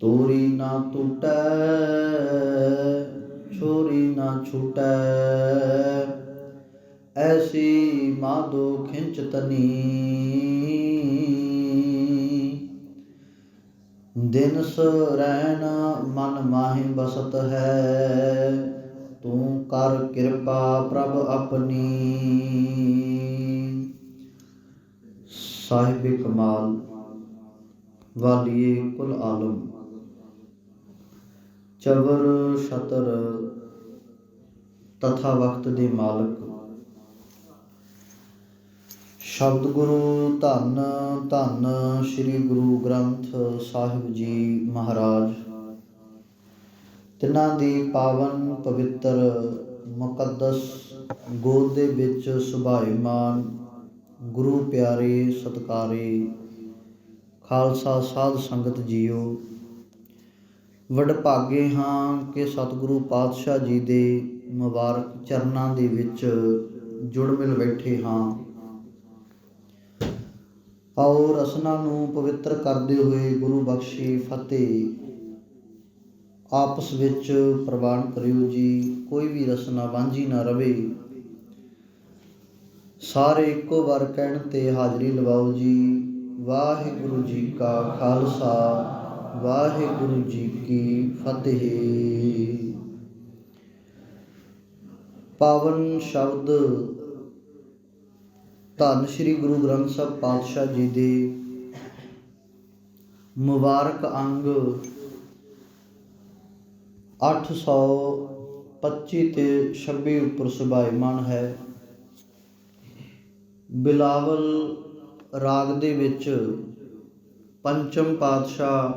तोरी ना टूटै छोरी ना छूटै, ऐसी माधो खिंच तनी। दिन सरैन मन माहि बसत है, तू कर कृपा प्रभ अपनी। साहिब कमाल वालिए कुल आलम, चबर छतर तथा वक्त दे मालक, शब्द गुरु धन धन श्री गुरु ग्रंथ ਸਾਹਿਬ जी महाराज। तिन्हां दी पावन पवित्र मुकद्दस गोद दे विच सुभाईमान गुरु प्यारे सत्कारे खालसा साध संगत जीओ, वडभागे हाँ कि सतगुरु पातशाह जी दे मुबारक चरनां दे विच जुड़ मिल बैठे हाँ। आओ रसना नूं पवित्र करते हुए गुरु बख्शी फतेह आपस विच प्रवान करियो जी। कोई भी रसना वांझी ना रवे, सारे इक्को बार कहण ते हाजरी लवाओ जी। वाहिगुरु जी का खालसा वाहिगुरु जी की फतेह। पावन शब्द धन श्री गुरु ग्रंथ ਸਾਹਿਬ पातशाह जी दे मुबारक अंग 825 ਤੇ 26 ਉੱਪਰ ਸੁਭਾਈਮਾਨ ਹੈ। ਬਿਲਾਵਲ ਰਾਗ ਦੇ ਵਿੱਚ ਪੰਚਮ ਪਾਤਸ਼ਾਹ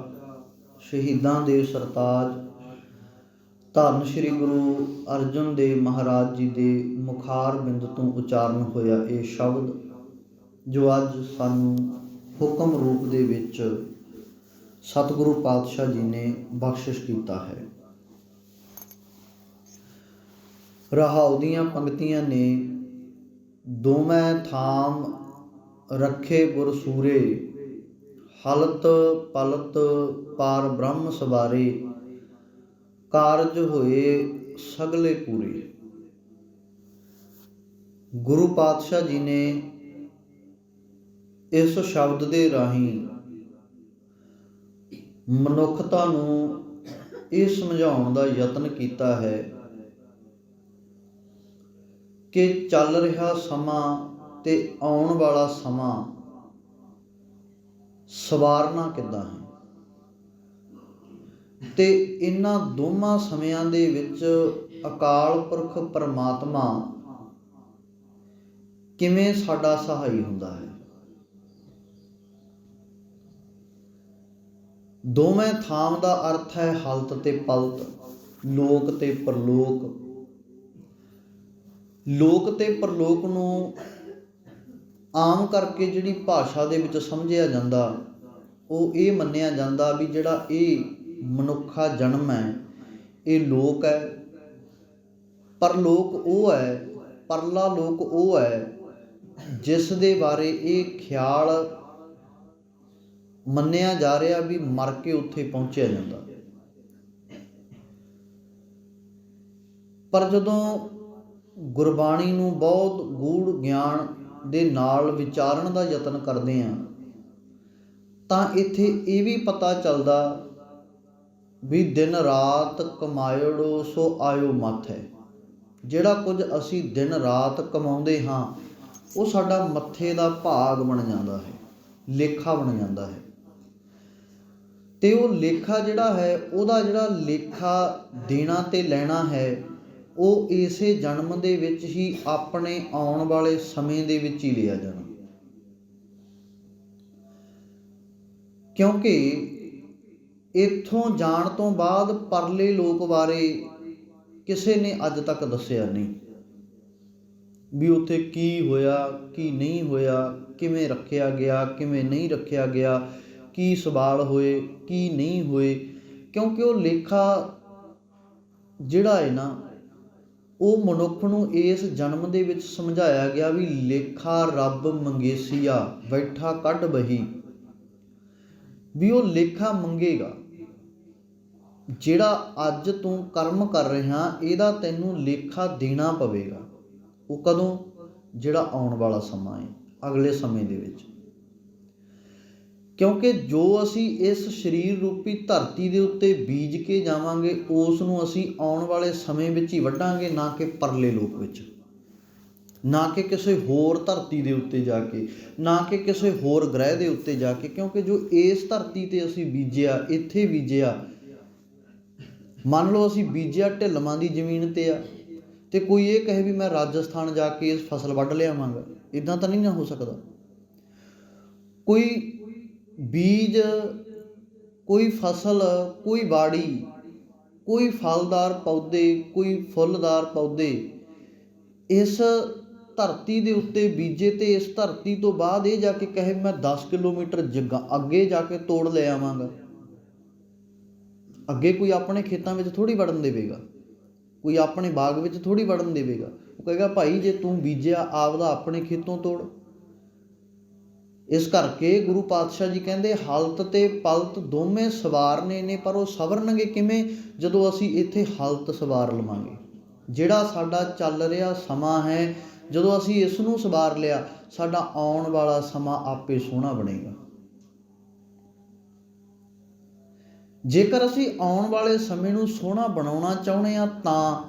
ਸ਼ਹੀਦਾਂ ਦੇ ਸਰਤਾਜ ਧੰਨ ਸ਼੍ਰੀ ਗੁਰੂ ਅਰਜਨ ਦੇਵ ਮਹਾਰਾਜ ਜੀ ਦੇ ਮੁਖਾਰ ਬਿੰਦ ਤੋਂ ਉਚਾਰਨ ਹੋਇਆ ਇਹ ਸ਼ਬਦ, ਜੋ ਅੱਜ ਸਾਨੂੰ ਹੁਕਮ ਰੂਪ ਦੇ ਵਿੱਚ ਸਤਿਗੁਰੂ ਪਾਤਸ਼ਾਹ ਜੀ ਨੇ ਬਖਸ਼ਿਸ਼ ਕੀਤਾ ਹੈ। ਰਹਾਉ ਦੀਆਂ ਪੰਕਤੀਆਂ ਨੇ, ਦੋਵੇਂ ਥਾਮ ਰੱਖੇ ਗੁਰ ਸੂਰੇ, ਹਲਤ ਪਲਤ ਪਾਰ ਬ੍ਰਹਮ ਸਵਾਰੇ, ਕਾਰਜ ਹੋਏ ਸਗਲੇ ਪੂਰੇ। ਗੁਰੂ ਪਾਤਸ਼ਾਹ ਜੀ ਨੇ ਇਸ ਸ਼ਬਦ ਦੇ ਰਾਹੀਂ ਮਨੁੱਖਤਾ ਨੂੰ ਇਹ ਸਮਝਾਉਣ ਦਾ ਯਤਨ ਕੀਤਾ ਹੈ ਕਿ ਚੱਲ ਰਿਹਾ ਸਮਾਂ ਤੇ ਆਉਣ ਵਾਲਾ ਸਮਾਂ ਸਵਾਰਨਾ ਕਿੱਦਾਂ ਹੈ, ਤੇ ਇਹਨਾਂ ਦੋਵਾਂ ਸਮਿਆਂ ਦੇ ਵਿੱਚ ਅਕਾਲ ਪੁਰਖ ਪਰਮਾਤਮਾ ਕਿਵੇਂ ਸਾਡਾ ਸਹਾਈ ਹੁੰਦਾ ਹੈ। ਦੋਵੇਂ ਥਾਮ ਦਾ ਅਰਥ ਹੈ ਹਲਤ ਤੇ ਪਲਤ, ਲੋਕ ਤੇ ਪਰਲੋਕ। ਲੋਕ ਤੇ ਪਰਲੋਕ ਨੂੰ ਆਮ ਕਰਕੇ ਜਿਹੜੀ ਭਾਸ਼ਾ ਦੇ ਵਿੱਚ ਸਮਝਿਆ ਜਾਂਦਾ, ਉਹ ਇਹ ਮੰਨਿਆ ਜਾਂਦਾ ਵੀ ਜਿਹੜਾ ਇਹ ਮਨੁੱਖਾ ਜਨਮ ਹੈ ਇਹ ਲੋਕ ਹੈ, ਪਰਲੋਕ ਉਹ ਹੈ, ਪਰਲਾ ਲੋਕ ਉਹ ਹੈ ਜਿਸ ਦੇ ਬਾਰੇ ਇਹ ਖਿਆਲ ਮੰਨਿਆ ਜਾ ਰਿਹਾ ਵੀ ਮਰ ਕੇ ਉੱਥੇ ਪਹੁੰਚਿਆ ਜਾਂਦਾ। ਪਰ ਜਦੋਂ ਗੁਰਬਾਣੀ ਨੂੰ ਬਹੁਤ ਗੂੜ ਗਿਆਨ ਦੇ ਨਾਲ ਵਿਚਾਰਨ ਦਾ ਯਤਨ ਕਰਦੇ ਹਾਂ ਤਾਂ ਇੱਥੇ ਇਹ ਵੀ ਪਤਾ ਚੱਲਦਾ ਵੀ ਦਿਨ ਰਾਤ ਕਮਾਇੜੋ ਸੋ ਆਇਓ ਮੱਥ ਹੈ। ਜਿਹੜਾ ਕੁਝ ਅਸੀਂ ਦਿਨ ਰਾਤ ਕਮਾਉਂਦੇ ਹਾਂ ਉਹ ਸਾਡਾ ਮੱਥੇ ਦਾ ਭਾਗ ਬਣ ਜਾਂਦਾ ਹੈ, ਲੇਖਾ ਬਣ ਜਾਂਦਾ ਹੈ। ਤੇ ਉਹ ਲੇਖਾ ਜਿਹੜਾ ਹੈ, ਉਹਦਾ ਜਿਹੜਾ ਲੇਖਾ ਦੇਣਾ ਤੇ ਲੈਣਾ ਹੈ, ਉਹ ਇਸੇ ਜਨਮ ਦੇ ਵਿੱਚ ਹੀ ਆਪਣੇ ਆਉਣ ਵਾਲੇ ਸਮੇਂ ਦੇ ਵਿੱਚ ਹੀ ਲਿਆ ਜਾਣਾ। ਕਿਉਂਕਿ ਇੱਥੋਂ ਜਾਣ ਤੋਂ ਬਾਅਦ ਪਰਲੇ ਲੋਕ ਬਾਰੇ ਕਿਸੇ ਨੇ ਅੱਜ ਤੱਕ ਦੱਸਿਆ ਨਹੀਂ ਵੀ ਉੱਥੇ ਕੀ ਹੋਇਆ, ਕੀ ਨਹੀਂ ਹੋਇਆ, ਕਿਵੇਂ ਰੱਖਿਆ ਗਿਆ, ਕਿਵੇਂ ਨਹੀਂ ਰੱਖਿਆ ਗਿਆ, ਕੀ ਸਵਾਲ ਹੋਏ, ਕੀ ਨਹੀਂ ਹੋਏ। ਕਿਉਂਕਿ ਉਹ ਲੇਖਾ ਜਿਹੜਾ ਹੈ ਨਾ, ਉਹ ਮਨੁੱਖ ਨੂੰ ਇਸ ਜਨਮ ਦੇ ਵਿੱਚ ਸਮਝਾਇਆ ਗਿਆ ਵੀ ਲੇਖਾ ਰੱਬ ਮੰਗੇਸੀਆ ਬੈਠਾ ਕੱਢ ਬਹੀ, ਵੀ ਉਹ ਲੇਖਾ ਮੰਗੇਗਾ। ਜਿਹੜਾ ਅੱਜ ਤੂੰ ਕਰਮ ਕਰ ਰਿਹਾ ਇਹਦਾ ਤੈਨੂੰ ਲੇਖਾ ਦੇਣਾ ਪਵੇਗਾ। ਉਹ ਕਦੋਂ? ਜਿਹੜਾ ਆਉਣ ਵਾਲਾ ਸਮਾਂ ਹੈ, ਅਗਲੇ ਸਮੇਂ ਦੇ ਵਿੱਚ। ਕਿਉਂਕਿ ਜੋ ਅਸੀਂ ਇਸ ਸਰੀਰ ਰੂਪੀ ਧਰਤੀ ਦੇ ਉੱਤੇ ਬੀਜ ਕੇ ਜਾਵਾਂਗੇ ਉਸ ਨੂੰ ਅਸੀਂ ਆਉਣ ਵਾਲੇ ਸਮੇਂ ਵਿੱਚ ਹੀ ਵੱਢਾਂਗੇ, ਨਾ ਕਿ ਪਰਲੇ ਲੋਕ ਵਿੱਚ, ਨਾ ਕਿ ਕਿਸੇ ਹੋਰ ਧਰਤੀ ਦੇ ਉੱਤੇ ਜਾ ਕੇ, ਨਾ ਕਿ ਕਿਸੇ ਹੋਰ ਗ੍ਰਹਿ ਦੇ ਉੱਤੇ ਜਾ ਕੇ। ਕਿਉਂਕਿ ਜੋ ਇਸ ਧਰਤੀ 'ਤੇ ਅਸੀਂ ਬੀਜਿਆ, ਇੱਥੇ ਬੀਜਿਆ, ਮੰਨ ਲਓ ਅਸੀਂ ਬੀਜਿਆ ਢਿੱਲਮਾਂ ਦੀ ਜ਼ਮੀਨ 'ਤੇ ਆ, ਅਤੇ ਕੋਈ ਇਹ ਕਹੇ ਵੀ ਮੈਂ ਰਾਜਸਥਾਨ ਜਾ ਕੇ ਇਸ ਫਸਲ ਵੱਢ ਲਿਆਵਾਂਗਾ, ਇੱਦਾਂ ਤਾਂ ਨਹੀਂ ਨਾ ਹੋ ਸਕਦਾ। ਕੋਈ ਬੀਜ, ਕੋਈ ਫਸਲ, ਕੋਈ ਬਾੜੀ, ਕੋਈ ਫਲਦਾਰ ਪੌਦੇ, ਕੋਈ ਫੁੱਲਦਾਰ ਪੌਦੇ ਇਸ ਧਰਤੀ ਦੇ ਉੱਤੇ ਬੀਜੇ ਅਤੇ ਇਸ ਧਰਤੀ ਤੋਂ ਬਾਅਦ ਇਹ ਜਾ ਕੇ ਕਹੇ ਮੈਂ 10 ਕਿਲੋਮੀਟਰ ਅੱਗੇ ਜਾ ਕੇ ਤੋੜ ਲੈ ਆਵਾਂਗਾ। ਅੱਗੇ ਕੋਈ ਆਪਣੇ ਖੇਤਾਂ ਵਿੱਚ ਥੋੜ੍ਹੀ ਵੜਨ ਦੇਵੇਗਾ, ਕੋਈ ਆਪਣੇ ਬਾਗ ਵਿੱਚ ਥੋੜ੍ਹੀ ਵੜਨ ਦੇਵੇਗਾ। ਉਹ ਕਹੇਗਾ ਭਾਈ ਜੇ ਤੂੰ ਬੀਜਿਆ ਆਪਦਾ ਆਪਣੇ ਖੇਤੋਂ ਤੋੜ। ਇਸ ਕਰਕੇ ਗੁਰੂ ਪਾਤਸ਼ਾਹ ਜੀ ਕਹਿੰਦੇ ਹਲਤ ਅਤੇ ਪਲਤ ਦੋਵੇਂ ਸਵਾਰਨੇ ਨੇ, ਪਰ ਉਹ ਸਵਰਨਗੇ ਕਿਵੇਂ? ਜਦੋਂ ਅਸੀਂ ਇੱਥੇ ਹਲਤ ਸਵਾਰ ਲਵਾਂਗੇ। ਜਿਹੜਾ ਸਾਡਾ ਚੱਲ ਰਿਹਾ ਸਮਾਂ ਹੈ, ਜਦੋਂ ਅਸੀਂ ਇਸ ਨੂੰ ਸਵਾਰ ਲਿਆ, ਸਾਡਾ ਆਉਣ ਵਾਲਾ ਸਮਾਂ ਆਪੇ ਸੋਹਣਾ ਬਣੇਗਾ। ਜੇਕਰ ਅਸੀਂ ਆਉਣ ਵਾਲੇ ਸਮੇਂ ਨੂੰ ਸੋਹਣਾ ਬਣਾਉਣਾ ਚਾਹੁੰਦੇ ਹਾਂ ਤਾਂ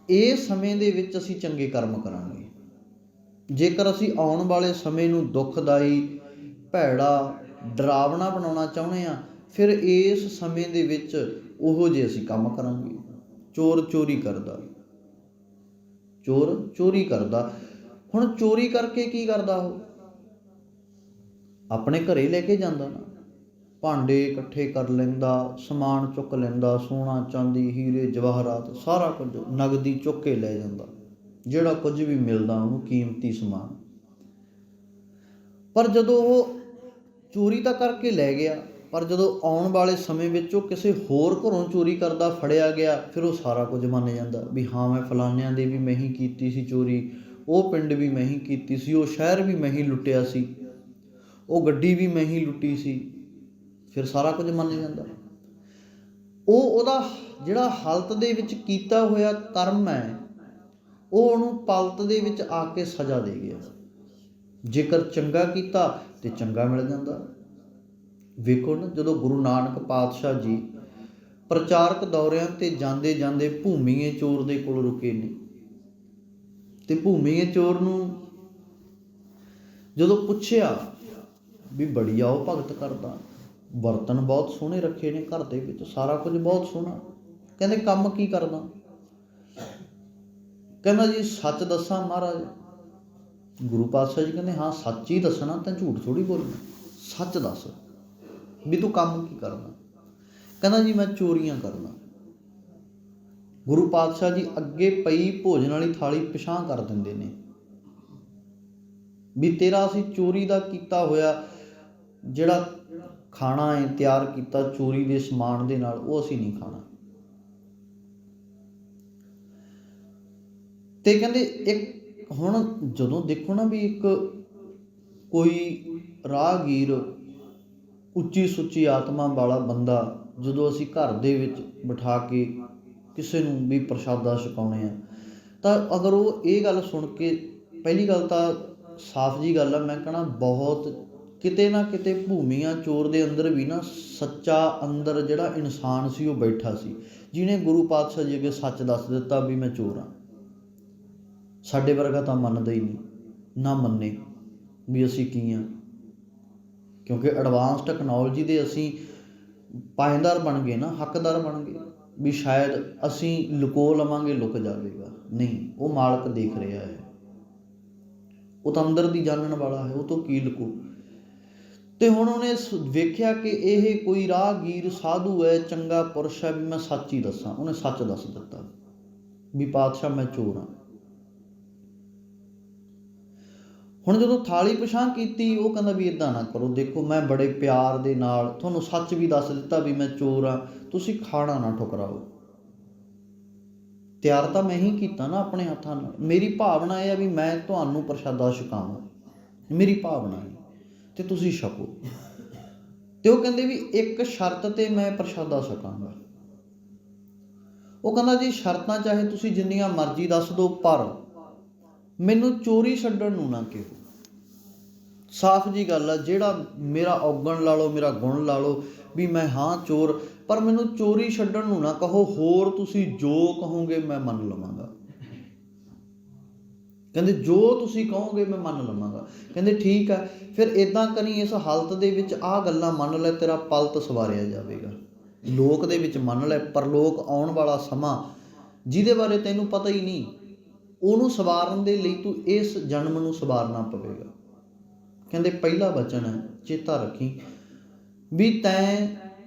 ਇਹ ਸਮੇਂ ਦੇ ਵਿੱਚ ਅਸੀਂ ਚੰਗੇ ਕਰਮ ਕਰਾਂਗੇ। ਜੇਕਰ ਅਸੀਂ ਆਉਣ ਵਾਲੇ ਸਮੇਂ ਨੂੰ ਦੁਖਦਾਈ, ਭੈੜਾ, ਡਰਾਵਣਾ ਬਣਾਉਣਾ ਚਾਹੁੰਦੇ ਹਾਂ, ਫਿਰ ਇਸ ਸਮੇਂ ਦੇ ਵਿੱਚ ਉਹੋ ਜਿਹੇ ਅਸੀਂ ਕੰਮ ਕਰਾਂਗੇ। ਚੋਰ ਚੋਰੀ ਕਰਦਾ, ਚੋਰ ਚੋਰੀ ਕਰਦਾ। ਹੁਣ ਚੋਰੀ ਕਰਕੇ ਕੀ ਕਰਦਾ? ਉਹ ਆਪਣੇ ਘਰੇ ਲੈ ਕੇ ਜਾਂਦਾ ਨਾ, ਭਾਂਡੇ ਇਕੱਠੇ ਕਰ ਲੈਂਦਾ, ਸਮਾਨ ਚੁੱਕ ਲੈਂਦਾ, ਸੋਨਾ ਚਾਂਦੀ, ਹੀਰੇ ਜਵਾਹਰਾਤ, ਸਾਰਾ ਕੁਝ ਨਗਦੀ ਚੁੱਕ ਕੇ ਲੈ ਜਾਂਦਾ, ਜਿਹੜਾ ਕੁਝ ਵੀ ਮਿਲਦਾ ਉਹਨੂੰ ਕੀਮਤੀ ਸਮਾਨ। ਪਰ ਜਦੋਂ ਉਹ ਚੋਰੀ ਤਾਂ ਕਰਕੇ ਲੈ ਗਿਆ, ਪਰ ਜਦੋਂ ਆਉਣ ਵਾਲੇ ਸਮੇਂ ਵਿੱਚ ਉਹ ਕਿਸੇ ਹੋਰ ਘਰੋਂ ਚੋਰੀ ਕਰਦਾ ਫੜਿਆ ਗਿਆ, ਫਿਰ ਉਹ ਸਾਰਾ ਕੁਝ ਮੰਨ ਜਾਂਦਾ ਵੀ ਹਾਂ ਮੈਂ ਫਲਾਨਿਆਂ ਦੇ ਵੀ ਮੈਂ ਹੀ ਕੀਤੀ ਸੀ ਚੋਰੀ, ਉਹ ਪਿੰਡ ਵੀ ਮੈਂ ਹੀ ਕੀਤੀ ਸੀ, ਉਹ ਸ਼ਹਿਰ ਵੀ ਮੈਂ ਹੀ ਲੁੱਟਿਆ ਸੀ, ਉਹ ਗੱਡੀ ਵੀ ਮੈਂ ਹੀ ਲੁੱਟੀ ਸੀ। ਫਿਰ ਸਾਰਾ ਕੁਝ ਮੰਨ ਜਾਂਦਾ। ਉਹਦਾ ਜਿਹੜਾ ਹਾਲਤ ਦੇ ਵਿੱਚ ਕੀਤਾ ਹੋਇਆ ਕਰਮ ਹੈ, ਉਹ ਉਹਨੂੰ ਪਲਤ ਦੇ ਵਿੱਚ ਆ ਕੇ ਸਜ਼ਾ ਦੇ ਗਿਆ। ਜੇਕਰ ਚੰਗਾ ਕੀਤਾ ਤਾਂ ਚੰਗਾ ਮਿਲ ਜਾਂਦਾ। ਵੇਖੋ ਨਾ, ਜਦੋਂ ਗੁਰੂ ਨਾਨਕ ਪਾਤਸ਼ਾਹ ਜੀ ਪ੍ਰਚਾਰਕ ਦੌਰਿਆਂ 'ਤੇ ਜਾਂਦੇ ਜਾਂਦੇ ਭੂਮੀਏ ਚੋਰ ਦੇ ਕੋਲ ਰੁਕੇ ਨੇ, ਅਤੇ ਭੂਮੀਏ ਚੋਰ ਨੂੰ ਜਦੋਂ ਪੁੱਛਿਆ ਵੀ ਬੜੀ ਆਓ ਭਗਤ ਕਰਦਾ, ਬਰਤਨ ਬਹੁਤ ਸੋਹਣੇ ਰੱਖੇ ਨੇ ਘਰ ਦੇ ਵਿੱਚ, ਸਾਰਾ ਕੁਝ ਬਹੁਤ ਸੋਹਣਾ, ਕਹਿੰਦੇ ਕੰਮ ਕੀ ਕਰਦਾ? ਕਹਿੰਦਾ ਜੀ ਸੱਚ ਦੱਸਾਂ ਮਹਾਰਾਜ। ਗੁਰੂ ਪਾਤਸ਼ਾਹ ਜੀ ਕਹਿੰਦੇ ਹਾਂ ਸੱਚ ਹੀ ਦੱਸਣਾ, ਤਾਂ ਝੂਠ ਥੋੜ੍ਹੀ ਬੋਲਣਾ, ਸੱਚ ਦੱਸ ਵੀ ਤੂੰ ਕੰਮ ਕੀ ਕਰਦਾ? ਕਹਿੰਦਾ ਜੀ ਮੈਂ ਚੋਰੀਆਂ ਕਰਦਾ। ਗੁਰੂ ਪਾਤਸ਼ਾਹ ਜੀ ਅੱਗੇ ਪਈ ਭੋਜਨ ਵਾਲੀ ਥਾਲੀ ਪਿਛਾਂਹ ਕਰ ਦਿੰਦੇ ਨੇ ਵੀ ਤੇਰਾ ਅਸੀਂ ਚੋਰੀ ਦਾ ਕੀਤਾ ਹੋਇਆ ਜਿਹੜਾ ਖਾਣਾ ਹੈ ਤਿਆਰ ਕੀਤਾ ਚੋਰੀ ਦੇ ਸਮਾਨ ਦੇ ਨਾਲ, ਉਹ ਅਸੀਂ ਨਹੀਂ ਖਾਣਾ। ਤੇ ਕਹਿੰਦੇ ਇੱਕ ਹੁਣ ਜਦੋਂ ਦੇਖੋ ਨਾ ਵੀ ਇੱਕ ਕੋਈ ਰਾਹਗੀਰ, ਉੱਚੀ ਸੁੱਚੀ ਆਤਮਾ ਵਾਲਾ ਬੰਦਾ, ਜਦੋਂ ਅਸੀਂ ਘਰ ਦੇ ਵਿੱਚ ਬਿਠਾ ਕੇ ਕਿਸੇ ਨੂੰ ਵੀ ਪ੍ਰਸ਼ਾਦਾ ਛਕਾਉਂਦੇ ਹਾਂ, ਤਾਂ ਅਗਰ ਉਹ ਇਹ ਗੱਲ ਸੁਣ ਕੇ, ਪਹਿਲੀ ਗੱਲ ਤਾਂ ਸਾਫ਼ ਜਿਹੀ ਗੱਲ ਆ, ਮੈਂ ਕਹਿਣਾ ਬਹੁਤ ਕਿਤੇ ਨਾ ਕਿਤੇ ਭੂਮੀਆ ਚੋਰ ਦੇ ਅੰਦਰ ਵੀ ਨਾ ਸੱਚਾ ਅੰਦਰ ਜਿਹੜਾ ਇਨਸਾਨ ਸੀ ਉਹ ਬੈਠਾ ਸੀ, ਜਿਹਨੇ ਗੁਰੂ ਪਾਤਸ਼ਾਹ ਜੀ ਅੱਗੇ ਸੱਚ ਦੱਸ ਦਿੱਤਾ ਵੀ ਮੈਂ ਚੋਰ ਹਾਂ। ਸਾਡੇ ਵਰਗਾ ਤਾਂ ਮੰਨਦਾ ਹੀ ਨਹੀਂ, ਨਾ ਮੰਨੇ ਵੀ ਅਸੀਂ ਕੀ ਹਾਂ, ਕਿਉਂਕਿ ਐਡਵਾਂਸ ਟੈਕਨੋਲੋਜੀ ਦੇ ਅਸੀਂ ਪਾਏਦਾਰ ਬਣ ਗਏ ਨਾ, ਹੱਕਦਾਰ ਬਣ ਗਏ ਵੀ ਸ਼ਾਇਦ ਅਸੀਂ ਲੁਕੋ ਲਵਾਂਗੇ, ਲੁਕ ਜਾਵੇਗਾ। ਨਹੀਂ, ਉਹ ਮਾਲਕ ਦੇਖ ਰਿਹਾ ਹੈ, ਉਹ ਤਾਂ ਅੰਦਰ ਦੀ ਜਾਣਨ ਵਾਲਾ ਹੈ, ਉਹ ਤੋਂ ਕੀ ਲੁਕੋ। ਅਤੇ ਹੁਣ ਉਹਨੇ ਵੇਖਿਆ ਕਿ ਇਹ ਕੋਈ ਰਾਹਗੀਰ ਸਾਧੂ ਹੈ, ਚੰਗਾ ਪੁਰਸ਼ ਹੈ, ਵੀ ਮੈਂ ਸੱਚ ਹੀ ਦੱਸਾਂ। ਉਹਨੇ ਸੱਚ ਦੱਸ ਦਿੱਤਾ ਵੀ ਪਾਤਸ਼ਾਹ ਮੈਂ ਚੋਰ ਹਾਂ। ਹੁਣ ਜਦੋਂ ਥਾਲੀ ਪਿਛਾਂਹ ਕੀਤੀ, ਉਹ ਕਹਿੰਦਾ ਵੀ ਇੱਦਾਂ ਨਾ ਕਰੋ, ਦੇਖੋ ਮੈਂ ਬੜੇ ਪਿਆਰ ਦੇ ਨਾਲ ਤੁਹਾਨੂੰ ਸੱਚ ਵੀ ਦੱਸ ਦਿੱਤਾ ਵੀ ਮੈਂ ਚੋਰ ਹਾਂ, ਤੁਸੀਂ ਖਾਣਾ ਨਾ ਠੁਕਰਾਓ। ਤਿਆਰ ਤਾਂ ਮੈਂ ਹੀ ਕੀਤਾ ਨਾ ਆਪਣੇ ਹੱਥਾਂ ਨਾਲ, ਮੇਰੀ ਭਾਵਨਾ ਇਹ ਆ ਵੀ ਮੈਂ ਤੁਹਾਨੂੰ ਪ੍ਰਸ਼ਾਦਾ ਛਕਾਵਾਂ, ਮੇਰੀ ਭਾਵਨਾ ਹੈ, ਅਤੇ ਤੁਸੀਂ ਛਕੋ। ਅਤੇ ਉਹ ਕਹਿੰਦੇ ਵੀ ਇੱਕ ਸ਼ਰਤ 'ਤੇ ਮੈਂ ਪ੍ਰਸ਼ਾਦਾ ਛਕਾਂਗਾ, ਉਹ ਕਹਿੰਦਾ ਜੀ ਸ਼ਰਤਾਂ ਚਾਹੇ ਤੁਸੀਂ ਜਿੰਨੀਆਂ ਮਰਜ਼ੀ ਦੱਸ ਦਿਓ, ਪਰ ਮੈਨੂੰ ਚੋਰੀ ਛੱਡਣ ਨੂੰ ਨਾ ਕਿਹੋ। ਸਾਫ਼ ਜੀ ਗੱਲ ਆ, ਜਿਹੜਾ ਮੇਰਾ ਔਗਣ ਲਾ ਲਓ, ਮੇਰਾ ਗੁਣ ਲਾ ਲਓ ਵੀ ਮੈਂ ਹਾਂ ਚੋਰ, ਪਰ ਮੈਨੂੰ ਚੋਰੀ ਛੱਡਣ ਨੂੰ ਨਾ ਕਹੋ। ਹੋਰ ਤੁਸੀਂ ਜੋ ਕਹੋਗੇ ਮੈਂ ਮੰਨ ਲਵਾਂਗਾ। ਕਹਿੰਦੇ ਜੋ ਤੁਸੀਂ ਕਹੋਗੇ ਮੈਂ ਮੰਨ ਲਵਾਂਗਾ। ਕਹਿੰਦੇ ਠੀਕ ਆ, ਫਿਰ ਇੱਦਾਂ ਕਰੀ, ਇਸ ਹਾਲਤ ਦੇ ਵਿੱਚ ਆਹ ਗੱਲਾਂ ਮੰਨ ਲੈ, ਤੇਰਾ ਪਲਟ ਸਵਾਰਿਆ ਜਾਵੇਗਾ। ਲੋਕ ਦੇ ਵਿੱਚ ਮੰਨ ਲੈ, ਪਰਲੋਕ ਆਉਣ ਵਾਲਾ ਸਮਾਂ ਜਿਹਦੇ ਬਾਰੇ ਤੈਨੂੰ ਪਤਾ ਹੀ ਨਹੀਂ, ਉਹਨੂੰ ਸਵਾਰਨ ਦੇ ਲਈ ਤੂੰ ਇਸ ਜਨਮ ਨੂੰ ਸਵਾਰਨਾ ਪਵੇਗਾ। ਕਹਿੰਦੇ ਪਹਿਲਾ ਵਚਨ ਹੈ, ਚੇਤਾ ਰੱਖੀ ਵੀ ਤੈਂ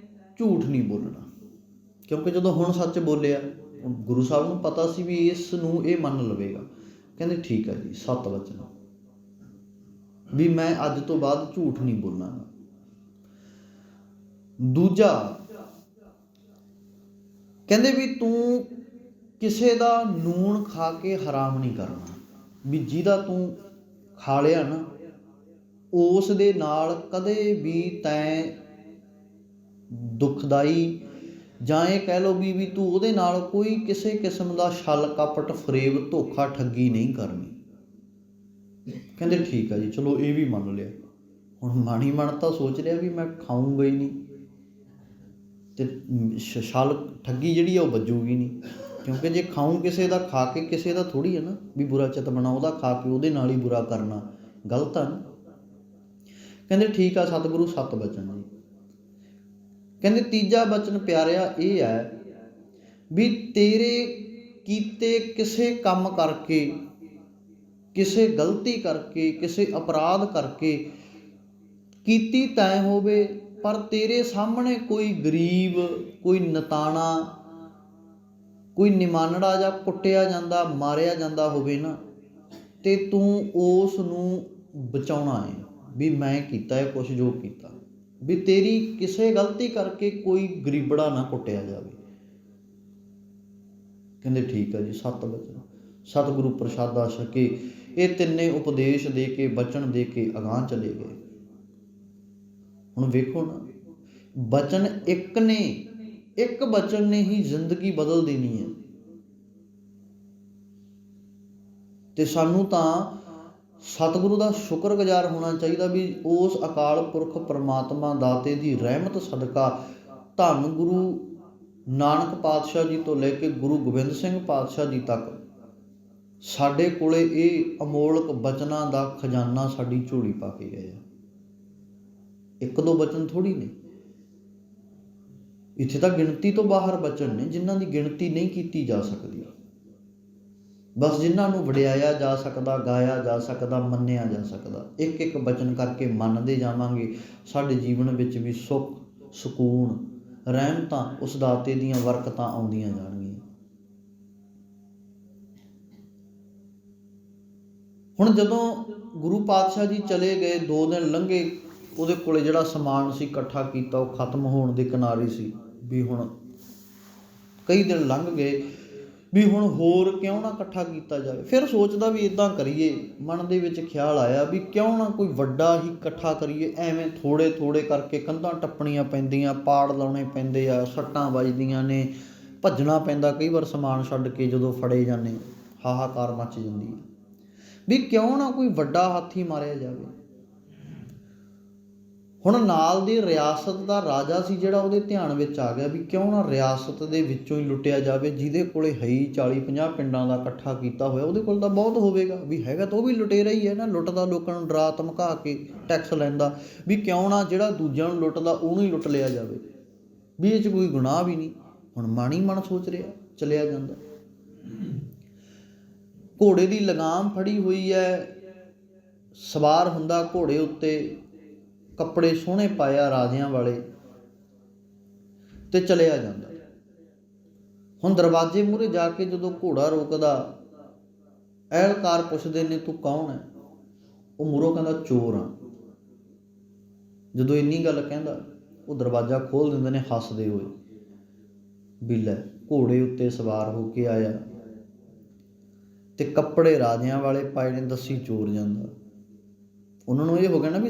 ਝੂਠ ਨਹੀਂ ਬੋਲਣਾ, ਕਿਉਂਕਿ ਜਦੋਂ ਹੁਣ ਸੱਚ ਬੋਲਿਆ, ਗੁਰੂ ਸਾਹਿਬ ਨੂੰ ਪਤਾ ਸੀ ਵੀ ਇਸ ਨੂੰ ਇਹ ਮੰਨ ਲਵੇਗਾ। ਕਹਿੰਦੇ ਠੀਕ ਹੈ ਜੀ, 7 ਵਚਨ ਵੀ ਮੈਂ ਅੱਜ ਤੋਂ ਬਾਅਦ ਝੂਠ ਨਹੀਂ ਬੋਲਾਂਗਾ। ਦੂਜਾ ਕਹਿੰਦੇ ਵੀ ਤੂੰ ਕਿਸੇ ਦਾ ਨੂਣ ਖਾ ਕੇ ਹਰਾਮ ਨਹੀਂ ਕਰਨਾ, ਵੀ ਜਿਹਦਾ ਤੂੰ ਖਾ ਲਿਆ ਨਾ ਉਸ ਦੇ ਨਾਲ ਕਦੇ ਵੀ ਤੈਂ ਦੁਖਦਾਈ ਜਾਂ ਇਹ ਕਹਿ ਲਓ ਵੀ ਤੂੰ ਉਹਦੇ ਨਾਲ ਕੋਈ ਕਿਸੇ ਕਿਸਮ ਦਾ ਛਲ ਕਪਟ ਫਰੇਬ ਧੋਖਾ ਠੱਗੀ ਨਹੀਂ ਕਰਨੀ। ਕਹਿੰਦੇ ਠੀਕ ਆ ਜੀ, ਚਲੋ ਇਹ ਵੀ ਮੰਨ ਲਿਆ। ਹੁਣ ਮਾਣੀ ਮਨ ਤਾਂ ਸੋਚ ਰਿਹਾ ਵੀ ਮੈਂ ਖਾਊਂਗਾ ਹੀ ਨਹੀਂ, ਤੇ ਛਲ ਠੱਗੀ ਜਿਹੜੀ ਆ ਉਹ ਵੱਜੂਗੀ ਨਹੀਂ, ਕਿਉਂਕਿ ਜੇ ਖਾਊਂ ਕਿਸੇ ਦਾ, ਖਾ ਕੇ ਕਿਸੇ ਦਾ ਥੋੜ੍ਹੀ ਹੈ ਨਾ ਵੀ ਬੁਰਾ ਚਿੱਤ ਬਣਾ, ਉਹਦਾ ਖਾ ਕੇ ਉਹਦੇ ਨਾਲ ਹੀ ਬੁਰਾ ਕਰਨਾ ਗਲਤ ਆ ਨਾ। ਕਹਿੰਦੇ ਠੀਕ ਆ ਸਤਿਗੁਰੂ, 7 ਵਚਨ ਜੀ। ਕਹਿੰਦੇ ਤੀਜਾ ਵਚਨ ਪਿਆਰਿਆ ਇਹ ਹੈ ਵੀ ਤੇਰੇ ਕੀਤੇ ਕਿਸੇ ਕੰਮ ਕਰਕੇ, ਕਿਸੇ ਗਲਤੀ ਕਰਕੇ, ਕਿਸੇ ਅਪਰਾਧ ਕਰਕੇ ਕੀਤੀ ਤੈਂ ਹੋਵੇ, ਪਰ ਤੇਰੇ ਸਾਹਮਣੇ ਕੋਈ ਗਰੀਬ, ਕੋਈ ਨਤਾਣਾ, ਕੋਈ ਨਿਮਾਨੜਾ ਜਾਂ ਕੁੱਟਿਆ ਜਾਂਦਾ, ਮਾਰਿਆ ਜਾਂਦਾ ਹੋਵੇ ਨਾ, ਤੇ ਤੂੰ ਉਸ ਨੂੰ ਬਚਾਉਣਾ ਹੈ ਵੀ ਮੈਂ ਕੀਤਾ ਹੈ ਕੁਛ ਜੋ ਕੀਤਾ, ਵੀ ਤੇਰੀ ਕਿਸੇ ਗਲਤੀ ਕਰਕੇ ਕੋਈ ਗਰੀਬੜਾ ਨਾ ਕੁੱਟਿਆ ਜਾਵੇ। ਕਹਿੰਦੇ ਠੀਕ ਹੈ ਜੀ, 7 ਵਚਨ। ਸਤਿਗੁਰੂ ਪ੍ਰਸ਼ਾਦਾ ਛਕੇ ਇਹ ਤਿੰਨੇ ਉਪਦੇਸ਼ ਦੇ ਕੇ, ਬਚਨ ਦੇ ਕੇ ਅਗਾਂਹ ਚਲੇ ਗਏ। ਹੁਣ ਵੇਖੋ ਨਾ, ਬਚਨ ਇੱਕ ਨੇ, ਇੱਕ ਬਚਨ ਨੇ ਹੀ ਜ਼ਿੰਦਗੀ ਬਦਲ ਦੇਣੀ ਹੈ। ਤੇ ਸਾਨੂੰ ਤਾਂ ਸਤਿਗੁਰੂ ਦਾ ਸ਼ੁਕਰਗੁਜ਼ਾਰ ਹੋਣਾ ਚਾਹੀਦਾ ਵੀ ਉਸ ਅਕਾਲ ਪੁਰਖ ਪਰਮਾਤਮਾ ਦਾਤੇ ਦੀ ਰਹਿਮਤ ਸਦਕਾ ਧੰਨ ਗੁਰੂ ਨਾਨਕ ਪਾਤਸ਼ਾਹ ਜੀ ਤੋਂ ਲੈ ਕੇ ਗੁਰੂ ਗੋਬਿੰਦ ਸਿੰਘ ਪਾਤਸ਼ਾਹ ਜੀ ਤੱਕ ਸਾਡੇ ਕੋਲੇ ਇਹ ਅਮੋਲਕ ਬਚਨਾਂ ਦਾ ਖਜ਼ਾਨਾ ਸਾਡੀ ਝੋਲੀ ਪਾ ਕੇ ਗਏ ਆ। 1-2 ਬਚਨ ਥੋੜ੍ਹੀ ਨੇ, ਇੱਥੇ ਤਾਂ ਗਿਣਤੀ ਤੋਂ ਬਾਹਰ ਬਚਨ ਨੇ ਜਿਨ੍ਹਾਂ ਦੀ ਗਿਣਤੀ ਨਹੀਂ ਕੀਤੀ ਜਾ ਸਕਦੀ। ਬਸ ਜਿਨ੍ਹਾਂ ਨੂੰ ਵਡਿਆਇਆ ਜਾ ਸਕਦਾ, ਗਾਇਆ ਜਾ ਸਕਦਾ, ਮੰਨਿਆ ਜਾ ਸਕਦਾ। ਇੱਕ ਇੱਕ ਬਚਨ ਕਰਕੇ ਮੰਨਦੇ ਜਾਵਾਂਗੇ, ਸਾਡੇ ਜੀਵਨ ਵਿੱਚ ਵੀ ਸੁੱਖ, ਸਕੂਨ, ਰਹਿਮਤਾਂ, ਉਸ ਦਾਤੇ ਦੀਆਂ ਬਰਕਤਾਂ ਆਉਂਦੀਆਂ ਜਾਣਗੀਆਂ। ਹੁਣ ਜਦੋਂ ਗੁਰੂ ਪਾਤਸ਼ਾਹ ਜੀ ਚਲੇ ਗਏ, 2 ਦਿਨ ਲੰਘੇ, ਉਹਦੇ ਕੋਲੇ ਜਿਹੜਾ ਸਮਾਨ ਸੀ ਇਕੱਠਾ ਕੀਤਾ ਉਹ ਖਤਮ ਹੋਣ ਦੇ ਕਿਨਾਰੇ ਸੀ। ਵੀ ਹੁਣ ਕਈ ਦਿਨ ਲੰਘ ਗਏ ਵੀ ਹੁਣ ਹੋਰ ਕਿਉਂ ਨਾ ਇਕੱਠਾ ਕੀਤਾ ਜਾਵੇ। ਫਿਰ ਸੋਚਦਾ ਵੀ ਇੱਦਾਂ ਕਰੀਏ, ਮਨ ਦੇ ਵਿੱਚ ਖਿਆਲ ਆਇਆ ਵੀ ਕਿਉਂ ਨਾ ਕੋਈ ਵੱਡਾ ਹੀ ਇਕੱਠਾ ਕਰੀਏ। ਐਵੇਂ ਥੋੜ੍ਹੇ ਥੋੜ੍ਹੇ ਕਰਕੇ ਕੰਧਾਂ ਟੱਪਣੀਆਂ ਪੈਂਦੀਆਂ, ਪਾੜ ਲਾਉਣੇ ਪੈਂਦੇ ਆ, ਸੱਟਾਂ ਵੱਜਦੀਆਂ ਨੇ, ਭੱਜਣਾ ਪੈਂਦਾ ਕਈ ਵਾਰ ਸਮਾਨ ਛੱਡ ਕੇ, ਜਦੋਂ ਫੜੇ ਜਾਂਦੇ ਹਾਹਾਕਾਰ ਮੱਚ ਜਾਂਦੀ ਹੈ। ਵੀ ਕਿਉਂ ਨਾ ਕੋਈ ਵੱਡਾ ਹਾਥੀ ਮਾਰਿਆ ਜਾਵੇ। ਹੁਣ ਨਾਲ ਦੀ ਰਿਆਸਤ ਦਾ ਰਾਜਾ ਸੀ ਜਿਹੜਾ, ਉਹਦੇ ਧਿਆਨ ਵਿੱਚ ਆ ਗਿਆ ਵੀ ਕਿਉਂ ਨਾ ਰਿਆਸਤ ਦੇ ਵਿੱਚੋਂ ਹੀ ਲੁੱਟਿਆ ਜਾਵੇ। ਜਿਹਦੇ ਕੋਲੇ ਹੈ ਹੀ 40-50 ਪਿੰਡਾਂ ਦਾ ਇਕੱਠਾ ਕੀਤਾ ਹੋਇਆ, ਉਹਦੇ ਕੋਲ ਤਾਂ ਬਹੁਤ ਹੋਵੇਗਾ। ਵੀ ਹੈਗਾ ਤਾਂ ਉਹ ਵੀ ਲੁਟੇਰਾ ਹੀ ਹੈ ਨਾ, ਲੁੱਟਦਾ, ਲੋਕਾਂ ਨੂੰ ਡਰਾ ਧਮਕਾ ਕੇ ਟੈਕਸ ਲੈਂਦਾ। ਵੀ ਕਿਉਂ ਨਾ ਜਿਹੜਾ ਦੂਜਿਆਂ ਨੂੰ ਲੁੱਟਦਾ ਉਹਨੂੰ ਹੀ ਲੁੱਟ ਲਿਆ ਜਾਵੇ, ਵੀ ਇਹ 'ਚ ਕੋਈ ਗੁਨਾਹ ਵੀ ਨਹੀਂ। ਹੁਣ ਮਾਣੀ ਮਨ ਸੋਚ ਰਿਹਾ, ਚਲਿਆ ਜਾਂਦਾ। ਘੋੜੇ ਦੀ ਲਗਾਮ ਫੜੀ ਹੋਈ ਹੈ, ਸਵਾਰ ਹੁੰਦਾ ਘੋੜੇ ਉੱਤੇ, ਕੱਪੜੇ ਸੋਹਣੇ ਪਾਇਆ ਰਾਜਿਆਂ ਵਾਲੇ, ਤੇ ਚਲਿਆ ਜਾਂਦਾ। ਹੁਣ ਦਰਵਾਜ਼ੇ ਮੂਹਰੇ ਜਾ ਕੇ ਜਦੋਂ ਘੋੜਾ ਰੋਕਦਾ, ਅਹਿਲਕਾਰ ਪੁੱਛਦੇ ਨੇ ਤੂੰ ਕੌਣ ਹੈ? ਉਹ ਮੂਹਰੋਂ ਕਹਿੰਦਾ ਚੋਰ ਹਾਂ। ਜਦੋਂ ਇੰਨੀ ਗੱਲ ਕਹਿੰਦਾ, ਉਹ ਦਰਵਾਜ਼ਾ ਖੋਲ੍ਹ ਦਿੰਦੇ ਨੇ ਹੱਸਦੇ ਹੋਏ ਵੀ ਲੈ, ਘੋੜੇ ਉੱਤੇ ਸਵਾਰ ਹੋ ਕੇ ਆਇਆ ਤੇ ਕੱਪੜੇ ਰਾਜਿਆਂ ਵਾਲੇ ਪਾਏ ਨੇ, ਦੱਸੀ ਚੋਰ ਜਾਂਦਾ। ਉਹਨਾਂ ਨੂੰ ਇਹ ਹੋ ਗਿਆ ਨਾ ਵੀ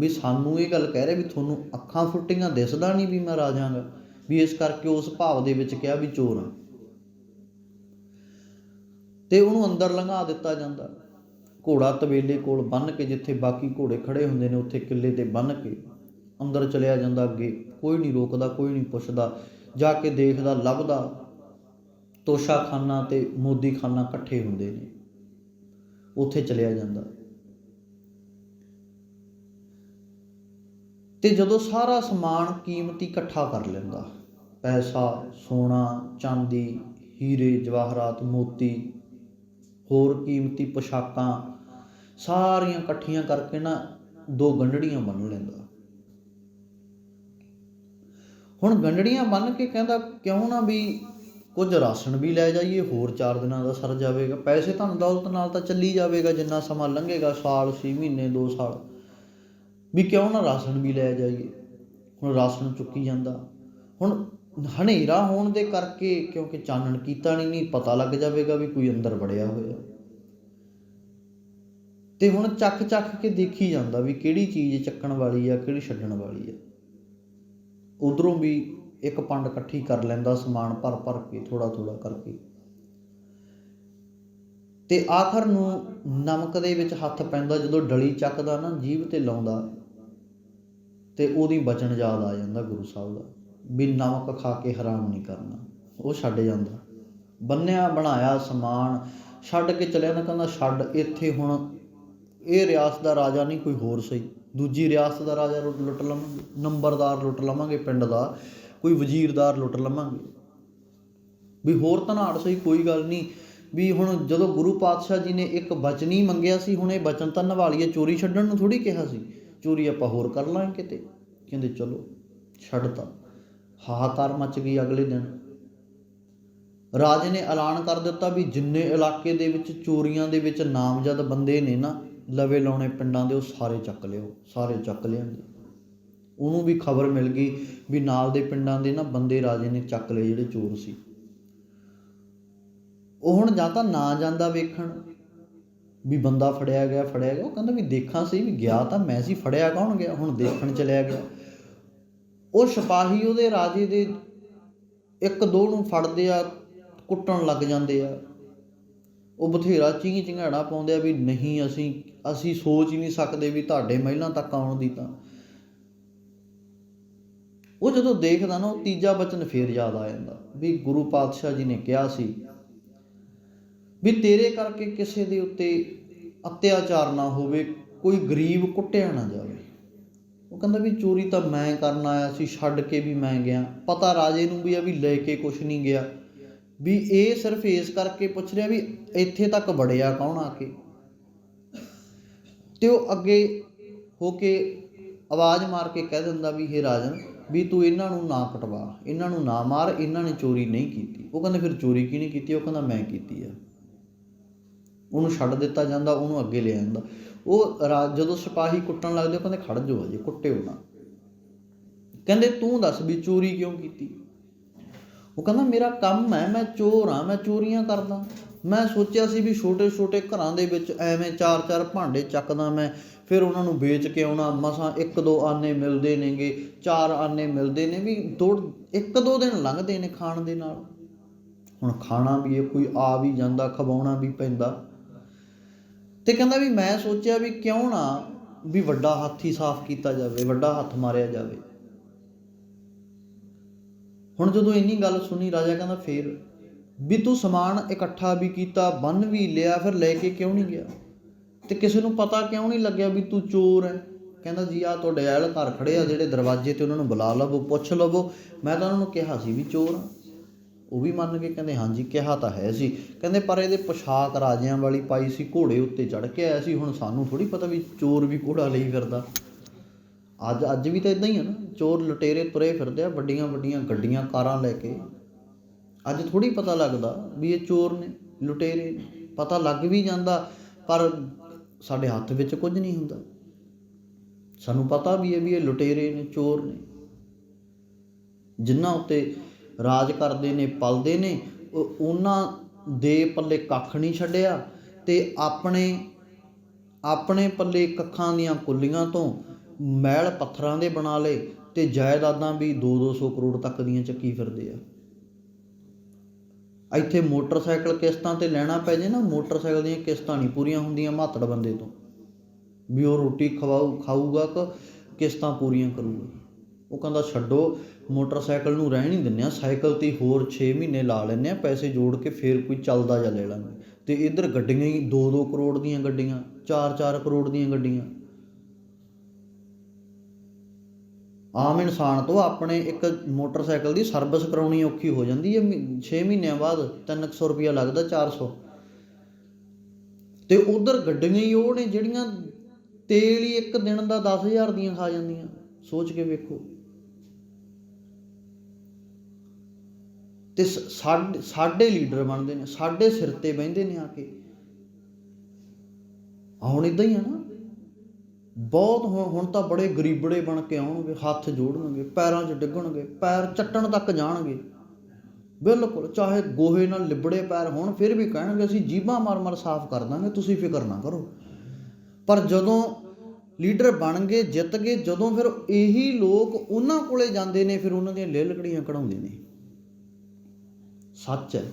ਸਾਨੂੰ ਇਹ ਗੱਲ ਕਹਿ ਰਿਹਾ ਵੀ ਤੁਹਾਨੂੰ ਅੱਖਾਂ ਫੁੱਟੀਆਂ, ਦਿਸਦਾ ਨਹੀਂ ਵੀ ਮੈਂ ਰਾਜਾਂਗਾ, ਵੀ ਇਸ ਕਰਕੇ ਉਸ ਭਾਵ ਦੇ ਵਿੱਚ ਕਿਹਾ ਵੀ ਚੋਰ ਹਾਂ। ਤੇ ਉਹਨੂੰ ਅੰਦਰ ਲੰਘਾ ਦਿੱਤਾ ਜਾਂਦਾ। ਘੋੜਾ ਤਬੇਲੇ ਕੋਲ ਬੰਨ੍ਹ ਕੇ, ਜਿੱਥੇ ਬਾਕੀ ਘੋੜੇ ਖੜੇ ਹੁੰਦੇ ਨੇ ਉੱਥੇ ਕਿੱਲੇ 'ਤੇ ਬੰਨ੍ਹ ਕੇ ਅੰਦਰ ਚਲਿਆ ਜਾਂਦਾ। ਅੱਗੇ ਕੋਈ ਨਹੀਂ ਰੋਕਦਾ, ਕੋਈ ਨਹੀਂ ਪੁੱਛਦਾ। ਜਾ ਕੇ ਦੇਖਦਾ, ਲੱਭਦਾ ਤੋਸ਼ਾਖਾਨਾ ਅਤੇ ਮੋਦੀਖਾਨਾ ਇਕੱਠੇ ਹੁੰਦੇ ਨੇ, ਉੱਥੇ ਚਲਿਆ ਜਾਂਦਾ। ਅਤੇ ਜਦੋਂ ਸਾਰਾ ਸਮਾਨ ਕੀਮਤੀ ਇਕੱਠਾ ਕਰ ਲੈਂਦਾ, ਪੈਸਾ, ਸੋਨਾ, ਚਾਂਦੀ, ਹੀਰੇ ਜਵਾਹਰਾਤ, ਮੋਤੀ, ਹੋਰ ਕੀਮਤੀ ਪੁਸ਼ਾਕਾਂ ਸਾਰੀਆਂ ਇਕੱਠੀਆਂ ਕਰਕੇ ਨਾ 2 ਗੰਢੜੀਆਂ ਬੰਨ੍ਹ ਲੈਂਦਾ। ਹੁਣ ਗੰਢੜੀਆਂ ਬੰਨ੍ਹ ਕੇ ਕਹਿੰਦਾ ਕਿਉਂ ਨਾ ਵੀ ਕੁਝ ਰਾਸ਼ਨ ਵੀ ਲੈ ਜਾਈਏ, ਹੋਰ 4 ਦਿਨਾਂ ਦਾ ਸਰ ਜਾਵੇਗਾ। ਪੈਸੇ ਧਨ ਦੌਲਤ ਨਾਲ ਤਾਂ ਚੱਲੀ ਜਾਵੇਗਾ ਜਿੰਨਾ ਸਮਾਂ ਲੰਘੇਗਾ, ਸਾਲ 6 ਮਹੀਨੇ 2 ਸਾਲ, ਵੀ ਕਿਉਂ ਨਾ ਰਾਸ਼ਨ ਵੀ ਲੈ ਜਾਈਏ। ਹੁਣ ਰਾਸ਼ਨ ਚੁੱਕੀ ਜਾਂਦਾ। ਹੁਣ ਹਨੇਰਾ ਹੋਣ ਦੇ ਕਰਕੇ, ਕਿਉਂਕਿ ਚਾਨਣ ਕੀਤਾ ਨਹੀਂ, ਪਤਾ ਲੱਗ ਜਾਵੇਗਾ ਵੀ ਕੋਈ ਅੰਦਰ ਵੜਿਆ ਹੋਇਆ। ਅਤੇ ਹੁਣ ਚੱਕ ਕੇ ਦੇਖੀ ਜਾਂਦਾ ਵੀ ਕਿਹੜੀ ਚੀਜ਼ ਚੱਕਣ ਵਾਲੀ ਆ, ਕਿਹੜੀ ਛੱਡਣ ਵਾਲੀ ਆ। ਉੱਧਰੋਂ ਵੀ 1 ਪੰਡ ਇਕੱਠੀ ਕਰ ਲੈਂਦਾ, ਸਮਾਨ ਭਰ ਕੇ, ਥੋੜ੍ਹਾ ਕਰਕੇ। ਅਤੇ ਆਖਰ ਨੂੰ ਨਮਕ ਦੇ ਵਿੱਚ ਹੱਥ ਪੈਂਦਾ। ਜਦੋਂ ਡਲੀ ਚੱਕਦਾ ਨਾ, ਜੀਭ 'ਤੇ ਲਾਉਂਦਾ, ਅਤੇ ਉਹਦੀ ਬਚਨ ਯਾਦ ਆ ਜਾਂਦਾ ਗੁਰੂ ਸਾਹਿਬ ਦਾ, ਵੀ ਨਮਕ ਖਾ ਕੇ ਹਰਾਮ ਨਹੀਂ ਕਰਨਾ। ਉਹ ਛੱਡ ਜਾਂਦਾ। ਬੰਨਿਆ ਬਣਾਇਆ ਸਮਾਨ ਛੱਡ ਕੇ ਚਲਿਆ ਨਾ। ਕਹਿੰਦਾ ਛੱਡ, ਇੱਥੇ ਹੁਣ ਇਹ ਰਿਆਸਤ ਦਾ ਰਾਜਾ ਨਹੀਂ, ਕੋਈ ਹੋਰ ਸਹੀ, ਦੂਜੀ ਰਿਆਸਤ ਦਾ ਰਾਜਾ ਲੁੱਟ ਲਵਾਂਗੇ, ਨੰਬਰਦਾਰ ਲੁੱਟ ਲਵਾਂਗੇ ਪਿੰਡ ਦਾ, ਕੋਈ ਵਜ਼ੀਰਦਾਰ ਲੁੱਟ ਲਵਾਂਗੇ, ਵੀ ਹੋਰ ਧਨਾੜ ਸਹੀ, ਕੋਈ ਗੱਲ ਨਹੀਂ। ਵੀ ਹੁਣ ਜਦੋਂ ਗੁਰੂ ਪਾਤਸ਼ਾਹ ਜੀ ਨੇ ਇੱਕ ਬਚਨ ਹੀ ਮੰਗਿਆ ਸੀ, ਹੁਣ ਇਹ ਬਚਨ ਤਾਂ ਨਿਭਾ ਲਈਏ। ਚੋਰੀ ਛੱਡਣ ਨੂੰ ਥੋੜ੍ਹੀ ਕਿਹਾ ਸੀ, ਚੋਰੀ ਆਪਾਂ ਹੋਰ ਕਰ ਲਾਂਗੇ ਕਿਤੇ। ਕਹਿੰਦੇ ਚਲੋ ਛੱਡਤਾ। ਹਾਹਾਕਾਰ ਮਚ ਗਈ। ਅਗਲੇ ਦਿਨ ਰਾਜੇ ਨੇ ਐਲਾਨ ਕਰ ਦਿੱਤਾ ਵੀ ਜਿੰਨੇ ਇਲਾਕੇ ਦੇ ਵਿੱਚ ਚੋਰੀਆਂ ਦੇ ਵਿੱਚ ਨਾਮਜ਼ਦ ਬੰਦੇ ਨੇ ਨਾ, ਲਵੇ ਲਾਉਣੇ ਪਿੰਡਾਂ ਦੇ, ਉਹ ਸਾਰੇ ਚੱਕ ਲਿਓ। ਸਾਰੇ ਚੱਕ ਲਿਆਂਦੇ। ਉਹਨੂੰ ਵੀ ਖਬਰ ਮਿਲ ਗਈ ਵੀ ਨਾਲ ਦੇ ਪਿੰਡਾਂ ਦੇ ਨਾ ਬੰਦੇ ਰਾਜੇ ਨੇ ਚੱਕ ਲਏ, ਜਿਹੜੇ ਚੋਰ ਸੀ। ਉਹ ਹੁਣ ਜਾਂ ਤਾਂ ਨਾ ਜਾਂਦਾ ਵੇਖਣ ਵੀ ਬੰਦਾ ਫੜਿਆ ਗਿਆ। ਉਹ ਕਹਿੰਦਾ ਵੀ ਦੇਖਾਂ ਸਹੀ, ਵੀ ਗਿਆ ਤਾਂ ਮੈਂ ਸੀ, ਫੜਿਆ ਕੌਣ ਗਿਆ। ਹੁਣ ਦੇਖਣ ਚਲਿਆ ਗਿਆ। ਉਹ ਸਿਪਾਹੀ ਉਹਦੇ ਰਾਜੇ ਦੇ 1-2 ਨੂੰ ਫੜਦੇ ਆ, ਕੁੱਟਣ ਲੱਗ ਜਾਂਦੇ ਆ। ਉਹ ਬਥੇਰਾ ਚਿੰਗਾੜਾ ਪਾਉਂਦੇ ਆ ਵੀ ਨਹੀਂ, ਅਸੀਂ ਸੋਚ ਹੀ ਨਹੀਂ ਸਕਦੇ ਵੀ ਤੁਹਾਡੇ ਮਹਿਲਾਂ ਤੱਕ ਆਉਣ ਦੀ। ਤਾਂ ਉਹ ਜਦੋਂ ਦੇਖਦਾ ਨਾ, ਉਹ ਤੀਜਾ ਬਚਨ ਫੇਰ ਯਾਦ ਆ ਜਾਂਦਾ ਵੀ ਗੁਰੂ ਪਾਤਸ਼ਾਹ ਜੀ ਨੇ ਕਿਹਾ ਸੀ ਵੀ ਤੇਰੇ ਕਰਕੇ ਕਿਸੇ ਦੇ ਉੱਤੇ ਅਤਿਆਚਾਰ ਨਾ ਹੋਵੇ, ਕੋਈ ਗਰੀਬ ਕੁੱਟਿਆ ਨਾ ਜਾਵੇ। ਉਹ ਕਹਿੰਦਾ ਵੀ ਚੋਰੀ ਤਾਂ ਮੈਂ ਕਰਨ ਆਇਆ ਸੀ, ਛੱਡ ਕੇ ਵੀ ਮੈਂ ਗਿਆ। ਪਤਾ ਰਾਜੇ ਨੂੰ ਵੀ ਆ ਵੀ ਲੈ ਕੇ ਕੁਛ ਨਹੀਂ ਗਿਆ, ਵੀ ਇਹ ਸਿਰਫ ਇਸ ਕਰਕੇ ਪੁੱਛ ਰਿਹਾ ਵੀ ਇੱਥੇ ਤੱਕ ਵੜਿਆ ਕੌਣ ਆ ਕੇ। ਅਤੇ ਉਹ ਅੱਗੇ ਹੋ ਕੇ ਆਵਾਜ਼ ਮਾਰ ਕੇ ਕਹਿ ਦਿੰਦਾ ਵੀ ਹੇ ਰਾਜਨ, ਵੀ ਤੂੰ ਇਹਨਾਂ ਨੂੰ ਨਾ ਕਟਵਾ, ਇਹਨਾਂ ਨੂੰ ਨਾ ਮਾਰ, ਇਹਨਾਂ ਨੇ ਚੋਰੀ ਨਹੀਂ ਕੀਤੀ। ਉਹ ਕਹਿੰਦੇ ਫਿਰ ਚੋਰੀ ਕੀ ਨਹੀਂ ਕੀਤੀ। ਉਹ ਕਹਿੰਦਾ ਮੈਂ ਕੀਤੀ ਆ। ਉਹਨੂੰ ਛੱਡ ਦਿੱਤਾ ਜਾਂਦਾ, ਉਹਨੂੰ ਅੱਗੇ ਲੈ ਜਾਂਦਾ। ਉਹ ਜਦੋਂ ਸਿਪਾਹੀ ਕੁੱਟਣ ਲੱਗਦੇ, ਉਹ ਕਹਿੰਦੇ ਖੜ੍ਹ ਜਾਓ, ਅਜੇ ਕੁੱਟਿਓ ਨਾ। ਕਹਿੰਦੇ ਤੂੰ ਦੱਸ ਵੀ ਚੋਰੀ ਕਿਉਂ ਕੀਤੀ। ਉਹ ਕਹਿੰਦਾ ਮੇਰਾ ਕੰਮ ਹੈ, ਮੈਂ ਚੋਰ ਹਾਂ, ਮੈਂ ਚੋਰੀਆਂ ਕਰਦਾ। ਮੈਂ ਸੋਚਿਆ ਸੀ ਵੀ ਛੋਟੇ ਛੋਟੇ ਘਰਾਂ ਦੇ ਵਿੱਚ ਐਵੇਂ 4-4 ਭਾਂਡੇ ਚੱਕਦਾ ਮੈਂ, ਫਿਰ ਉਹਨਾਂ ਨੂੰ ਵੇਚ ਕੇ ਆਉਣਾ। ਮਸਾਂ 1-2 ਆਨੇ ਮਿਲਦੇ ਨੇਗੇ, 4 ਆਨੇ ਮਿਲਦੇ ਨੇ, ਵੀ 1-2 ਦਿਨ ਲੰਘਦੇ ਨੇ ਖਾਣ ਦੇ ਨਾਲ। ਹੁਣ ਖਾਣਾ ਵੀ ਹੈ, ਕੋਈ ਆ ਵੀ ਜਾਂਦਾ, ਖਵਾਉਣਾ ਵੀ ਪੈਂਦਾ। ਅਤੇ ਕਹਿੰਦਾ ਵੀ ਮੈਂ ਸੋਚਿਆ ਵੀ ਕਿਉਂ ਨਾ ਵੀ ਵੱਡਾ ਹੱਥ ਹੀ ਸਾਫ਼ ਕੀਤਾ ਜਾਵੇ, ਵੱਡਾ ਹੱਥ ਮਾਰਿਆ ਜਾਵੇ। ਹੁਣ ਜਦੋਂ ਇੰਨੀ ਗੱਲ ਸੁਣੀ, ਰਾਜਾ ਕਹਿੰਦਾ ਫੇਰ ਵੀ ਤੂੰ ਸਮਾਨ ਇਕੱਠਾ ਵੀ ਕੀਤਾ, ਬੰਨ੍ਹ ਵੀ ਲਿਆ, ਫਿਰ ਲੈ ਕੇ ਕਿਉਂ ਨਹੀਂ ਗਿਆ, ਅਤੇ ਕਿਸੇ ਨੂੰ ਪਤਾ ਕਿਉਂ ਨਹੀਂ ਲੱਗਿਆ ਵੀ ਤੂੰ ਚੋਰ ਹੈ। ਕਹਿੰਦਾ ਜੀ ਆਹ ਤੁਹਾਡੇ ਅਹਿਲ ਘਰ ਖੜ੍ਹੇ ਆ ਜਿਹੜੇ ਦਰਵਾਜ਼ੇ 'ਤੇ, ਉਹਨਾਂ ਨੂੰ ਬੁਲਾ ਲਵੋ, ਪੁੱਛ ਲਵੋ, ਮੈਂ ਤਾਂ ਉਹਨਾਂ ਨੂੰ ਕਿਹਾ ਸੀ ਵੀ ਚੋਰ ਹਾਂ। ਉਹ ਵੀ ਮੰਨ ਗਏ, ਕਹਿੰਦੇ ਹਾਂਜੀ ਕਿਹਾ ਤਾਂ ਹੈ ਸੀ। ਕਹਿੰਦੇ ਪਰ ਇਹਦੇ ਪੁਸ਼ਾਕ ਰਾਜਿਆਂ ਵਾਲੀ ਪਾਈ ਸੀ, ਘੋੜੇ ਉੱਤੇ ਚੜ੍ਹ ਕੇ ਆਇਆ ਸੀ। ਹੁਣ ਸਾਨੂੰ ਥੋੜ੍ਹੀ ਪਤਾ ਵੀ ਚੋਰ ਵੀ ਘੋੜਾ ਲਈ ਫਿਰਦਾ। ਅੱਜ ਵੀ ਤਾਂ ਇੱਦਾਂ ਹੀ ਆ ਨਾ, ਚੋਰ ਲੁਟੇਰੇ ਤੁਰੇ ਫਿਰਦੇ ਆ ਵੱਡੀਆਂ ਵੱਡੀਆਂ ਗੱਡੀਆਂ ਕਾਰਾਂ ਲੈ ਕੇ। ਅੱਜ ਥੋੜ੍ਹੀ ਪਤਾ ਲੱਗਦਾ ਵੀ ਇਹ ਚੋਰ ਨੇ, ਲੁਟੇਰੇ ਨੇ। ਪਤਾ ਲੱਗ ਵੀ ਜਾਂਦਾ, ਪਰ ਸਾਡੇ ਹੱਥ ਵਿੱਚ ਕੁਝ ਨਹੀਂ ਹੁੰਦਾ। ਸਾਨੂੰ ਪਤਾ ਵੀ ਇਹ ਲੁਟੇਰੇ ਨੇ, ਚੋਰ ਨੇ, ਜਿਨ੍ਹਾਂ ਉੱਤੇ ਰਾਜ ਕਰਦੇ ਨੇ, ਪਲਦੇ ਨੇ। ਉਹਨਾਂ ਦੇ ਪੱਲੇ ਕੱਖ ਨਹੀਂ ਛੱਡਿਆ, ਅਤੇ ਆਪਣੇ ਪੱਲੇ ਕੱਖਾਂ ਦੀਆਂ ਕੁੱਲੀਆਂ ਤੋਂ ਮਹਿਲ ਪੱਥਰਾਂ ਦੇ ਬਣਾ ਲਏ, ਅਤੇ ਜਾਇਦਾਦਾਂ ਵੀ 200-200 ਕਰੋੜ ਤੱਕ ਦੀਆਂ ਚੱਕੀ ਫਿਰਦੇ ਆ। ਇੱਥੇ ਮੋਟਰਸਾਈਕਲ ਕਿਸ਼ਤਾਂ 'ਤੇ ਲੈਣਾ ਪੈ ਜੇ ਨਾ, ਮੋਟਰਸਾਈਕਲ ਦੀਆਂ ਕਿਸ਼ਤਾਂ ਨਹੀਂ ਪੂਰੀਆਂ ਹੁੰਦੀਆਂ ਮਾਤੜ ਬੰਦੇ ਤੋਂ, ਵੀ ਉਹ ਰੋਟੀ ਖਾਊਗਾ ਕਿ ਕਿਸ਼ਤਾਂ ਪੂਰੀਆਂ ਕਰੂਗਾ। ਉਹ ਕਹਿੰਦਾ ਛੱਡੋ, ਮੋਟਰਸਾਈਕਲ ਨੂੰ ਰਹਿਣ ਨਹੀਂ ਦਿੰਦੇ ਹਾਂ, ਸਾਈਕਲ 'ਤੇ ਹੋਰ 6 ਮਹੀਨੇ ਲਾ ਲੈਂਦੇ ਹਾਂ, ਪੈਸੇ ਜੋੜ ਕੇ ਫਿਰ ਕੋਈ ਚੱਲਦਾ ਜਾਂ ਲੈ ਲਾਂਗੇ। ਅਤੇ ਇੱਧਰ ਗੱਡੀਆਂ ਹੀ 2-2 ਕਰੋੜ ਦੀਆਂ ਗੱਡੀਆਂ, 4-4 ਕਰੋੜ ਦੀਆਂ ਗੱਡੀਆਂ। ਆਮ ਇਨਸਾਨ ਤੋਂ ਆਪਣੇ ਇੱਕ ਮੋਟਰਸਾਈਕਲ ਦੀ ਸਰਵਿਸ ਕਰਾਉਣੀ ਔਖੀ ਹੋ ਜਾਂਦੀ ਹੈ, 6 ਮਹੀਨਿਆਂ ਬਾਅਦ 300 ਰੁਪਇਆ ਲੱਗਦਾ, 400। ਅਤੇ ਉੱਧਰ ਗੱਡੀਆਂ ਹੀ ਉਹ ਨੇ ਜਿਹੜੀਆਂ ਤੇਲ ਹੀ ਇੱਕ ਦਿਨ ਦਾ 10,000 ਦੀਆਂ ਖਾ ਜਾਂਦੀਆਂ। ਸੋਚ ਕੇ ਵੇਖੋ। ਅਤੇ ਸਾਡੇ ਲੀਡਰ ਬਣਦੇ ਨੇ, ਸਾਡੇ ਸਿਰ 'ਤੇ ਬਹਿੰਦੇ ਨੇ ਆ ਕੇ। ਹੁਣ ਇੱਦਾਂ ਹੀ ਆ ਨਾ, ਬਹੁਤ ਹੁਣ ਤਾਂ ਬੜੇ ਗਰੀਬੜੇ ਬਣ ਕੇ ਆਉਣਗੇ, ਹੱਥ ਜੋੜਨਗੇ, ਪੈਰਾਂ 'ਚ ਡਿੱਗਣਗੇ, ਪੈਰ ਚੱਟਣ ਤੱਕ ਜਾਣਗੇ ਬਿਲਕੁਲ, ਚਾਹੇ ਗੋਹੇ ਨਾਲ ਲਿਬੜੇ ਪੈਰ ਹੋਣ ਫਿਰ ਵੀ ਕਹਿਣਗੇ ਅਸੀਂ ਜੀਭਾਂ ਮਾਰ ਸਾਫ਼ ਕਰ ਦਾਂਗੇ, ਤੁਸੀਂ ਫਿਕਰ ਨਾ ਕਰੋ। ਪਰ ਜਦੋਂ ਲੀਡਰ ਬਣ ਗਏ, ਜਿੱਤ ਗਏ, ਜਦੋਂ ਫਿਰ ਇਹੀ ਲੋਕ ਉਹਨਾਂ ਕੋਲੇ ਜਾਂਦੇ ਨੇ, ਫਿਰ ਉਹਨਾਂ ਦੀਆਂ ਲਿਲਕੜੀਆਂ ਕਢਾਉਂਦੇ ਨੇ। ਸੱਚ ਹੈ,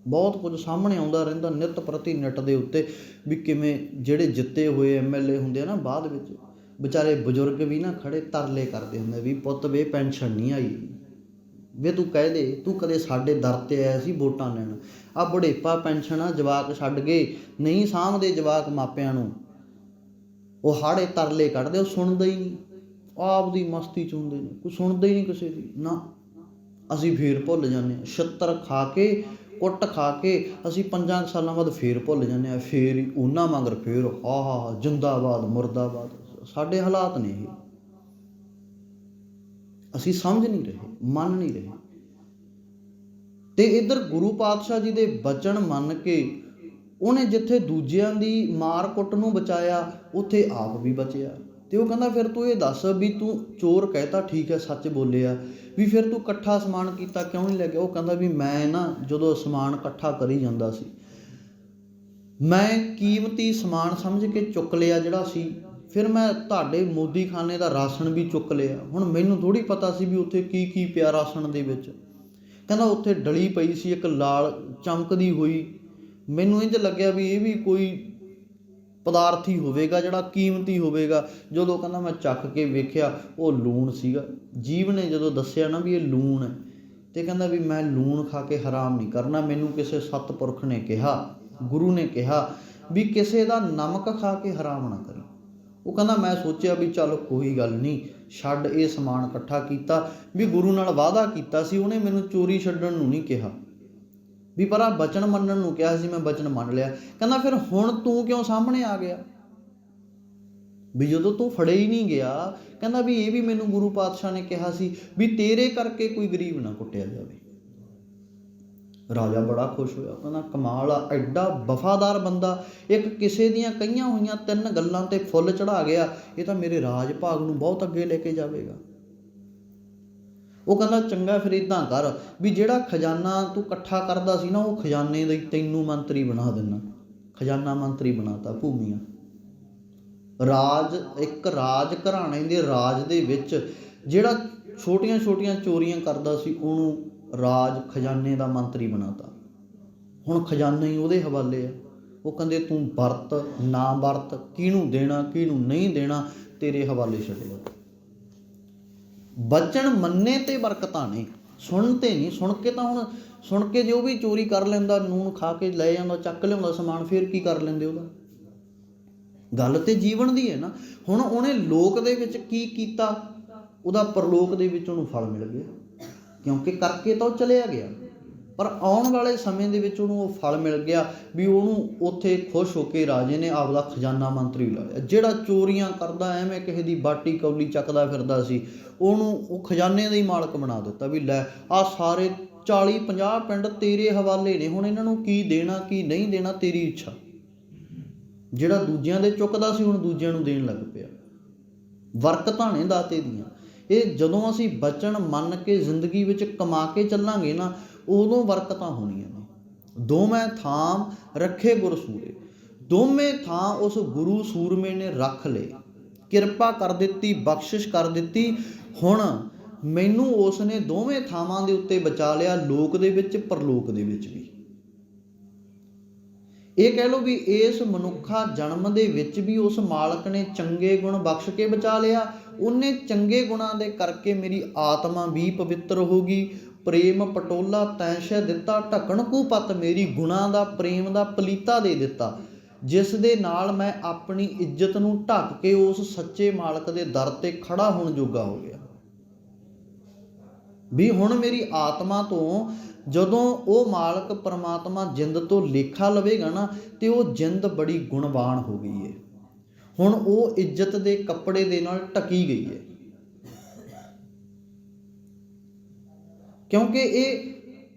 ਬਹੁਤ ਕੁਝ ਸਾਹਮਣੇ ਆਉਂਦਾ ਰਹਿੰਦਾ ਨਿੱਤ ਪ੍ਰਤੀ ਨੈੱਟ ਦੇ ਉੱਤੇ, ਵੀ ਕਿਵੇਂ ਜਿਹੜੇ ਜਿੱਤੇ ਹੋਏ MLA ਹੁੰਦੇ ਆ ਨਾ, ਬਾਅਦ ਵਿੱਚ ਵਿਚਾਰੇ ਬਜ਼ੁਰਗ ਵੀ ਨਾ ਖੜੇ ਤਰਲੇ ਕਰਦੇ ਹੁੰਦੇ ਵੀ ਪੁੱਤ ਵੇ ਪੈਨਸ਼ਨ ਨਹੀਂ ਆਈ, ਵੇ ਤੂੰ ਕਹਿ ਦੇ ਤੂੰ ਕਦੇ ਸਾਡੇ ਦਰ 'ਤੇ ਆਇਆ ਸੀ ਵੋਟਾਂ ਲੈਣ, ਆਹ ਬੁਢੇਪਾ ਪੈਨਸ਼ਨ ਆ, ਜਵਾਕ ਛੱਡ ਗਏ, ਨਹੀਂ ਸਾਂਭਦੇ ਜਵਾਕ ਮਾਪਿਆਂ ਨੂੰ, ਉਹ ਹਾੜੇ ਤਰਲੇ ਕੱਢਦੇ, ਉਹ ਸੁਣਦਾ ਹੀ ਨਹੀਂ, ਆਪਦੀ ਮਸਤੀ 'ਚ ਹੁੰਦੇ ਨੇ, ਕੋਈ ਸੁਣਦਾ ਹੀ ਨਹੀਂ ਕਿਸੇ ਦੀ ਨਾ। ਅਸੀਂ ਫੇਰ ਭੁੱਲ ਜਾਂਦੇ ਹਾਂ, ਛਿੱਤਰ ਖਾ ਕੇ, ਕੁੱਟ ਖਾ ਕੇ ਅਸੀਂ 5 ਸਾਲਾਂ ਬਾਅਦ ਫੇਰ ਭੁੱਲ ਜਾਂਦੇ ਹਾਂ, ਫੇਰ ਹੀ ਉਹਨਾਂ ਮਗਰ ਫੇਰ ਆਹ ਜਿੰਦਾਬਾਦ ਮੁਰਦਾਬਾਦ। ਸਾਡੇ ਹਾਲਾਤ ਨੇ ਇਹ, ਅਸੀਂ ਸਮਝ ਨਹੀਂ ਰਹੇ, ਮੰਨ ਨਹੀਂ ਰਹੇ। ਅਤੇ ਇੱਧਰ ਗੁਰੂ ਪਾਤਸ਼ਾਹ ਜੀ ਦੇ ਬਚਨ ਮੰਨ ਕੇ ਉਹਨੇ ਜਿੱਥੇ ਦੂਜਿਆਂ ਦੀ ਮਾਰ ਕੁੱਟ ਨੂੰ ਬਚਾਇਆ, ਉੱਥੇ ਆਪ ਵੀ ਬਚਿਆ। ਅਤੇ ਉਹ ਕਹਿੰਦਾ ਫਿਰ ਤੂੰ ਇਹ ਦੱਸ ਵੀ ਤੂੰ ਚੋਰ ਕਹਿਤਾ, ਠੀਕ ਹੈ ਸੱਚ ਬੋਲਿਆ, ਵੀ ਫਿਰ ਤੂੰ ਇਕੱਠਾ ਸਮਾਨ ਕੀਤਾ ਕਿਉਂ ਨਹੀਂ ਲੈ ਗਿਆ? ਉਹ ਕਹਿੰਦਾ ਵੀ ਮੈਂ ਨਾ ਜਦੋਂ ਸਮਾਨ ਇਕੱਠਾ ਕਰੀ ਜਾਂਦਾ ਸੀ, ਮੈਂ ਕੀਮਤੀ ਸਮਾਨ ਸਮਝ ਕੇ ਚੁੱਕ ਲਿਆ ਜਿਹੜਾ ਸੀ, ਫਿਰ ਮੈਂ ਤੁਹਾਡੇ ਮੋਦੀ ਖਾਨੇ ਦਾ ਰਾਸ਼ਨ ਵੀ ਚੁੱਕ ਲਿਆ। ਹੁਣ ਮੈਨੂੰ ਥੋੜ੍ਹੀ ਪਤਾ ਸੀ ਵੀ ਉੱਥੇ ਕੀ ਕੀ ਪਿਆ ਰਾਸ਼ਨ ਦੇ ਵਿੱਚ। ਕਹਿੰਦਾ ਉੱਥੇ ਡਲੀ ਪਈ ਸੀ ਇੱਕ ਲਾਲ ਚਮਕਦੀ ਹੋਈ, ਮੈਨੂੰ ਇੰਝ ਲੱਗਿਆ ਵੀ ਇਹ ਵੀ ਕੋਈ ਪਦਾਰਥ ਹੀ ਹੋਵੇਗਾ ਜਿਹੜਾ ਕੀਮਤੀ ਹੋਵੇਗਾ। ਜਦੋਂ ਕਹਿੰਦਾ ਮੈਂ ਚੱਕ ਕੇ ਵੇਖਿਆ ਉਹ ਲੂਣ ਸੀਗਾ। ਜੀਵ ਨੇ ਜਦੋਂ ਦੱਸਿਆ ਨਾ ਵੀ ਇਹ ਲੂਣ ਹੈ, ਅਤੇ ਕਹਿੰਦਾ ਵੀ ਮੈਂ ਲੂਣ ਖਾ ਕੇ ਹਰਾਮ ਨਹੀਂ ਕਰਨਾ, ਮੈਨੂੰ ਕਿਸੇ ਸਤਪੁਰਖ ਨੇ ਕਿਹਾ, ਗੁਰੂ ਨੇ ਕਿਹਾ ਵੀ ਕਿਸੇ ਦਾ ਨਮਕ ਖਾ ਕੇ ਹਰਾਮ ਨਾ ਕਰੀ। ਉਹ ਕਹਿੰਦਾ ਮੈਂ ਸੋਚਿਆ ਵੀ ਚੱਲ ਕੋਈ ਗੱਲ ਨਹੀਂ, ਛੱਡ ਇਹ ਸਮਾਨ ਇਕੱਠਾ ਕੀਤਾ, ਵੀ ਗੁਰੂ ਨਾਲ ਵਾਅਦਾ ਕੀਤਾ ਸੀ, ਉਹਨੇ ਮੈਨੂੰ ਚੋਰੀ ਛੱਡਣ ਨੂੰ ਨਹੀਂ ਕਿਹਾ, ਵੀ ਪਰ ਆਹ ਬਚਨ ਮੰਨਣ ਨੂੰ ਕਿਹਾ ਸੀ, ਮੈਂ ਬਚਨ ਮੰਨ ਲਿਆ। ਕਹਿੰਦਾ ਫਿਰ ਹੁਣ ਤੂੰ ਕਿਉਂ ਸਾਹਮਣੇ ਆ ਗਿਆ, ਵੀ ਜਦੋਂ ਤੂੰ ਫੜੇ ਹੀ ਨਹੀਂ ਗਿਆ। ਕਹਿੰਦਾ ਵੀ ਇਹ ਵੀ ਮੈਨੂੰ ਗੁਰੂ ਪਾਤਸ਼ਾਹ ਨੇ ਕਿਹਾ ਸੀ ਵੀ ਤੇਰੇ ਕਰਕੇ ਕੋਈ ਗਰੀਬ ਨਾ ਕੁੱਟਿਆ ਜਾਵੇ। ਰਾਜਾ ਬੜਾ ਖੁਸ਼ ਹੋਇਆ, ਕਹਿੰਦਾ ਕਮਾਲ ਆ, ਐਡਾ ਵਫਾਦਾਰ ਬੰਦਾ, ਇੱਕ ਕਿਸੇ ਦੀਆਂ ਕਹੀਆਂ ਹੋਈਆਂ 3 ਗੱਲਾਂ 'ਤੇ ਫੁੱਲ ਚੜ੍ਹਾ ਗਿਆ, ਇਹ ਤਾਂ ਮੇਰੇ ਰਾਜ ਭਾਗ ਨੂੰ ਬਹੁਤ ਅੱਗੇ ਲੈ ਕੇ ਜਾਵੇਗਾ। ਉਹ ਕਹਿੰਦਾ ਚੰਗਾ ਫਿਰ ਇੱਦਾਂ ਕਰ ਵੀ ਜਿਹੜਾ ਖਜ਼ਾਨਾ ਤੂੰ ਇਕੱਠਾ ਕਰਦਾ ਸੀ ਨਾ, ਉਹ ਖਜ਼ਾਨੇ ਦਾ ਤੈਨੂੰ ਮੰਤਰੀ ਬਣਾ ਦਿੰਦਾ, ਖਜ਼ਾਨਾ ਮੰਤਰੀ ਬਣਾਤਾ ਭੂਮੀਆ। ਇੱਕ ਰਾਜ ਘਰਾਣੇ ਦੇ ਰਾਜ ਦੇ ਵਿੱਚ ਜਿਹੜਾ ਛੋਟੀਆਂ ਛੋਟੀਆਂ ਚੋਰੀਆਂ ਕਰਦਾ ਸੀ, ਉਹਨੂੰ ਰਾਜ ਖਜ਼ਾਨੇ ਦਾ ਮੰਤਰੀ ਬਣਾਤਾ। ਹੁਣ ਖਜ਼ਾਨਾ ਹੀ ਉਹਦੇ ਹਵਾਲੇ ਆ। ਉਹ ਕਹਿੰਦੇ ਤੂੰ ਵਰਤ ਨਾ ਵਰਤ, ਕਿਹਨੂੰ ਦੇਣਾ ਕਿਹਨੂੰ ਨਹੀਂ ਦੇਣਾ ਤੇਰੇ ਹਵਾਲੇ ਛੱਡਿਆ। ਬਚਨ ਮੰਨੇ ਤੇ ਬਰਕਤਾਂ ਨੇ, ਸੁਣ ਤੇ ਨਹੀਂ। ਸੁਣ ਕੇ ਤਾਂ ਹੁਣ ਸੁਣ ਕੇ ਜੇ ਉਹ ਵੀ ਚੋਰੀ ਕਰ ਲੈਂਦਾ, ਨੂਣ ਖਾ ਕੇ ਲੈ ਜਾਂਦਾ, ਚੱਕ ਲਿਆਉਂਦਾ ਸਮਾਨ, ਫਿਰ ਕੀ ਕਰ ਲੈਂਦੇ ਉਹਦਾ? ਗੱਲ ਤੇ ਜੀਵਨ ਦੀ ਹੈ ਨਾ। ਹੁਣ ਉਹਨੇ ਲੋਕ ਦੇ ਵਿੱਚ ਕੀ ਕੀਤਾ, ਉਹਦਾ ਪਰਲੋਕ ਦੇ ਵਿੱਚ ਉਹਨੂੰ ਫਲ ਮਿਲ ਗਿਆ, ਕਿਉਂਕਿ ਕਰਕੇ ਤਾਂ ਉਹ ਚਲਿਆ ਗਿਆ, ਪਰ ਆਉਣ ਵਾਲੇ ਸਮੇਂ ਦੇ ਵਿੱਚ ਉਹਨੂੰ ਉਹ ਫਲ ਮਿਲ ਗਿਆ ਵੀ ਉਹਨੂੰ ਉੱਥੇ ਖੁਸ਼ ਹੋ ਕੇ ਰਾਜੇ ਨੇ ਆਪਦਾ ਖਜ਼ਾਨਾ ਮੰਤਰੀ ਲਾ ਲਿਆ। ਜਿਹੜਾ ਚੋਰੀਆਂ ਕਰਦਾ, ਐਵੇਂ ਕਿਸੇ ਦੀ ਬਾਟੀ ਕੌਲੀ ਚੱਕਦਾ ਫਿਰਦਾ ਸੀ, ਉਹਨੂੰ ਉਹ ਖਜ਼ਾਨੇ ਦਾ ਹੀ ਮਾਲਕ ਬਣਾ ਦਿੱਤਾ ਵੀ ਲੈ ਆਹ ਸਾਰੇ 40-50 ਪਿੰਡ ਤੇਰੇ ਹਵਾਲੇ ਨੇ, ਹੁਣ ਇਹਨਾਂ ਨੂੰ ਕੀ ਦੇਣਾ ਕੀ ਨਹੀਂ ਦੇਣਾ ਤੇਰੀ ਇੱਛਾ। ਜਿਹੜਾ ਦੂਜਿਆਂ ਦੇ ਚੁੱਕਦਾ ਸੀ, ਹੁਣ ਦੂਜਿਆਂ ਨੂੰ ਦੇਣ ਲੱਗ ਪਿਆ। ਬਰਕਤਾਂ ਨੇ ਦਾਤੇ ਦੀਆਂ। ਇਹ ਜਦੋਂ ਅਸੀਂ ਬਚਨ ਮੰਨ ਕੇ ਜ਼ਿੰਦਗੀ ਵਿੱਚ ਕਮਾ ਕੇ ਚੱਲਾਂਗੇ ਨਾ, ਉਦੋਂ ਬਰਕਤਾਂ ਹੋਣੀਆਂ ਨੇ। ਦੋਵੇਂ ਥਾਮ ਰੱਖੇ ਗੁਰ ਸੂਰੇ, ਦੋਵੇਂ ਥਾਂ ਉਸ ਗੁਰੂ ਸੂਰਮੇ ਨੇ ਰੱਖ ਲਏ, ਕਿਰਪਾ ਕਰ ਦਿੱਤੀ, ਬਖਸ਼ਿਸ਼ ਕਰ ਦਿੱਤੀ। ਹੁਣ ਮੈਨੂੰ ਉਸ ਨੇ ਦੋਵੇਂ ਥਾਵਾਂ ਦੇ ਉੱਤੇ ਬਚਾ ਲਿਆ, ਲੋਕ ਦੇ ਵਿੱਚ, ਪਰਲੋਕ ਦੇ ਵਿੱਚ ਵੀ। ਇਹ ਕਹਿ ਲਓ ਵੀ ਇਸ ਮਨੁੱਖਾ ਜਨਮ ਦੇ ਵਿੱਚ ਵੀ ਉਸ ਮਾਲਕ ਨੇ ਚੰਗੇ ਗੁਣ ਬਖਸ਼ ਕੇ ਬਚਾ ਲਿਆ। ਉਹਨੇ ਚੰਗੇ ਗੁਣਾਂ ਦੇ ਕਰਕੇ ਮੇਰੀ ਆਤਮਾ ਵੀ ਪਵਿੱਤਰ ਹੋ ਗਈ। ਪ੍ਰੇਮ ਪਟੋਲਾ ਤੈਂਸ਼ੈ ਦਿੱਤਾ ਢਕਣ ਕੂ ਪਤ, ਮੇਰੀ ਗੁਣਾਂ ਦਾ, ਪ੍ਰੇਮ ਦਾ ਪਲੀਤਾ ਦੇ ਦਿੱਤਾ, ਜਿਸ ਦੇ ਨਾਲ ਮੈਂ ਆਪਣੀ ਇੱਜ਼ਤ ਨੂੰ ਢੱਕ ਕੇ ਉਸ ਸੱਚੇ ਮਾਲਕ ਦੇ ਦਰ ਤੇ ਖੜਾ ਹੋਣ ਜੋਗਾ ਹੋ ਗਿਆ। ਵੀ ਹੁਣ ਮੇਰੀ ਆਤਮਾ ਤੋਂ ਜਦੋਂ ਉਹ ਮਾਲਕ ਪਰਮਾਤਮਾ ਜਿੰਦ ਤੋਂ ਲੇਖਾ ਲਵੇਗਾ ਨਾ, ਤੇ ਉਹ ਜਿੰਦ ਬੜੀ ਗੁਣਵਾਨ ਹੋ ਗਈ ਹੈ। ਹੁਣ ਉਹ ਇੱਜ਼ਤ ਦੇ ਕੱਪੜੇ ਦੇ ਨਾਲ ਢਕੀ ਗਈ ਹੈ, ਕਿਉਂਕਿ ਇਹ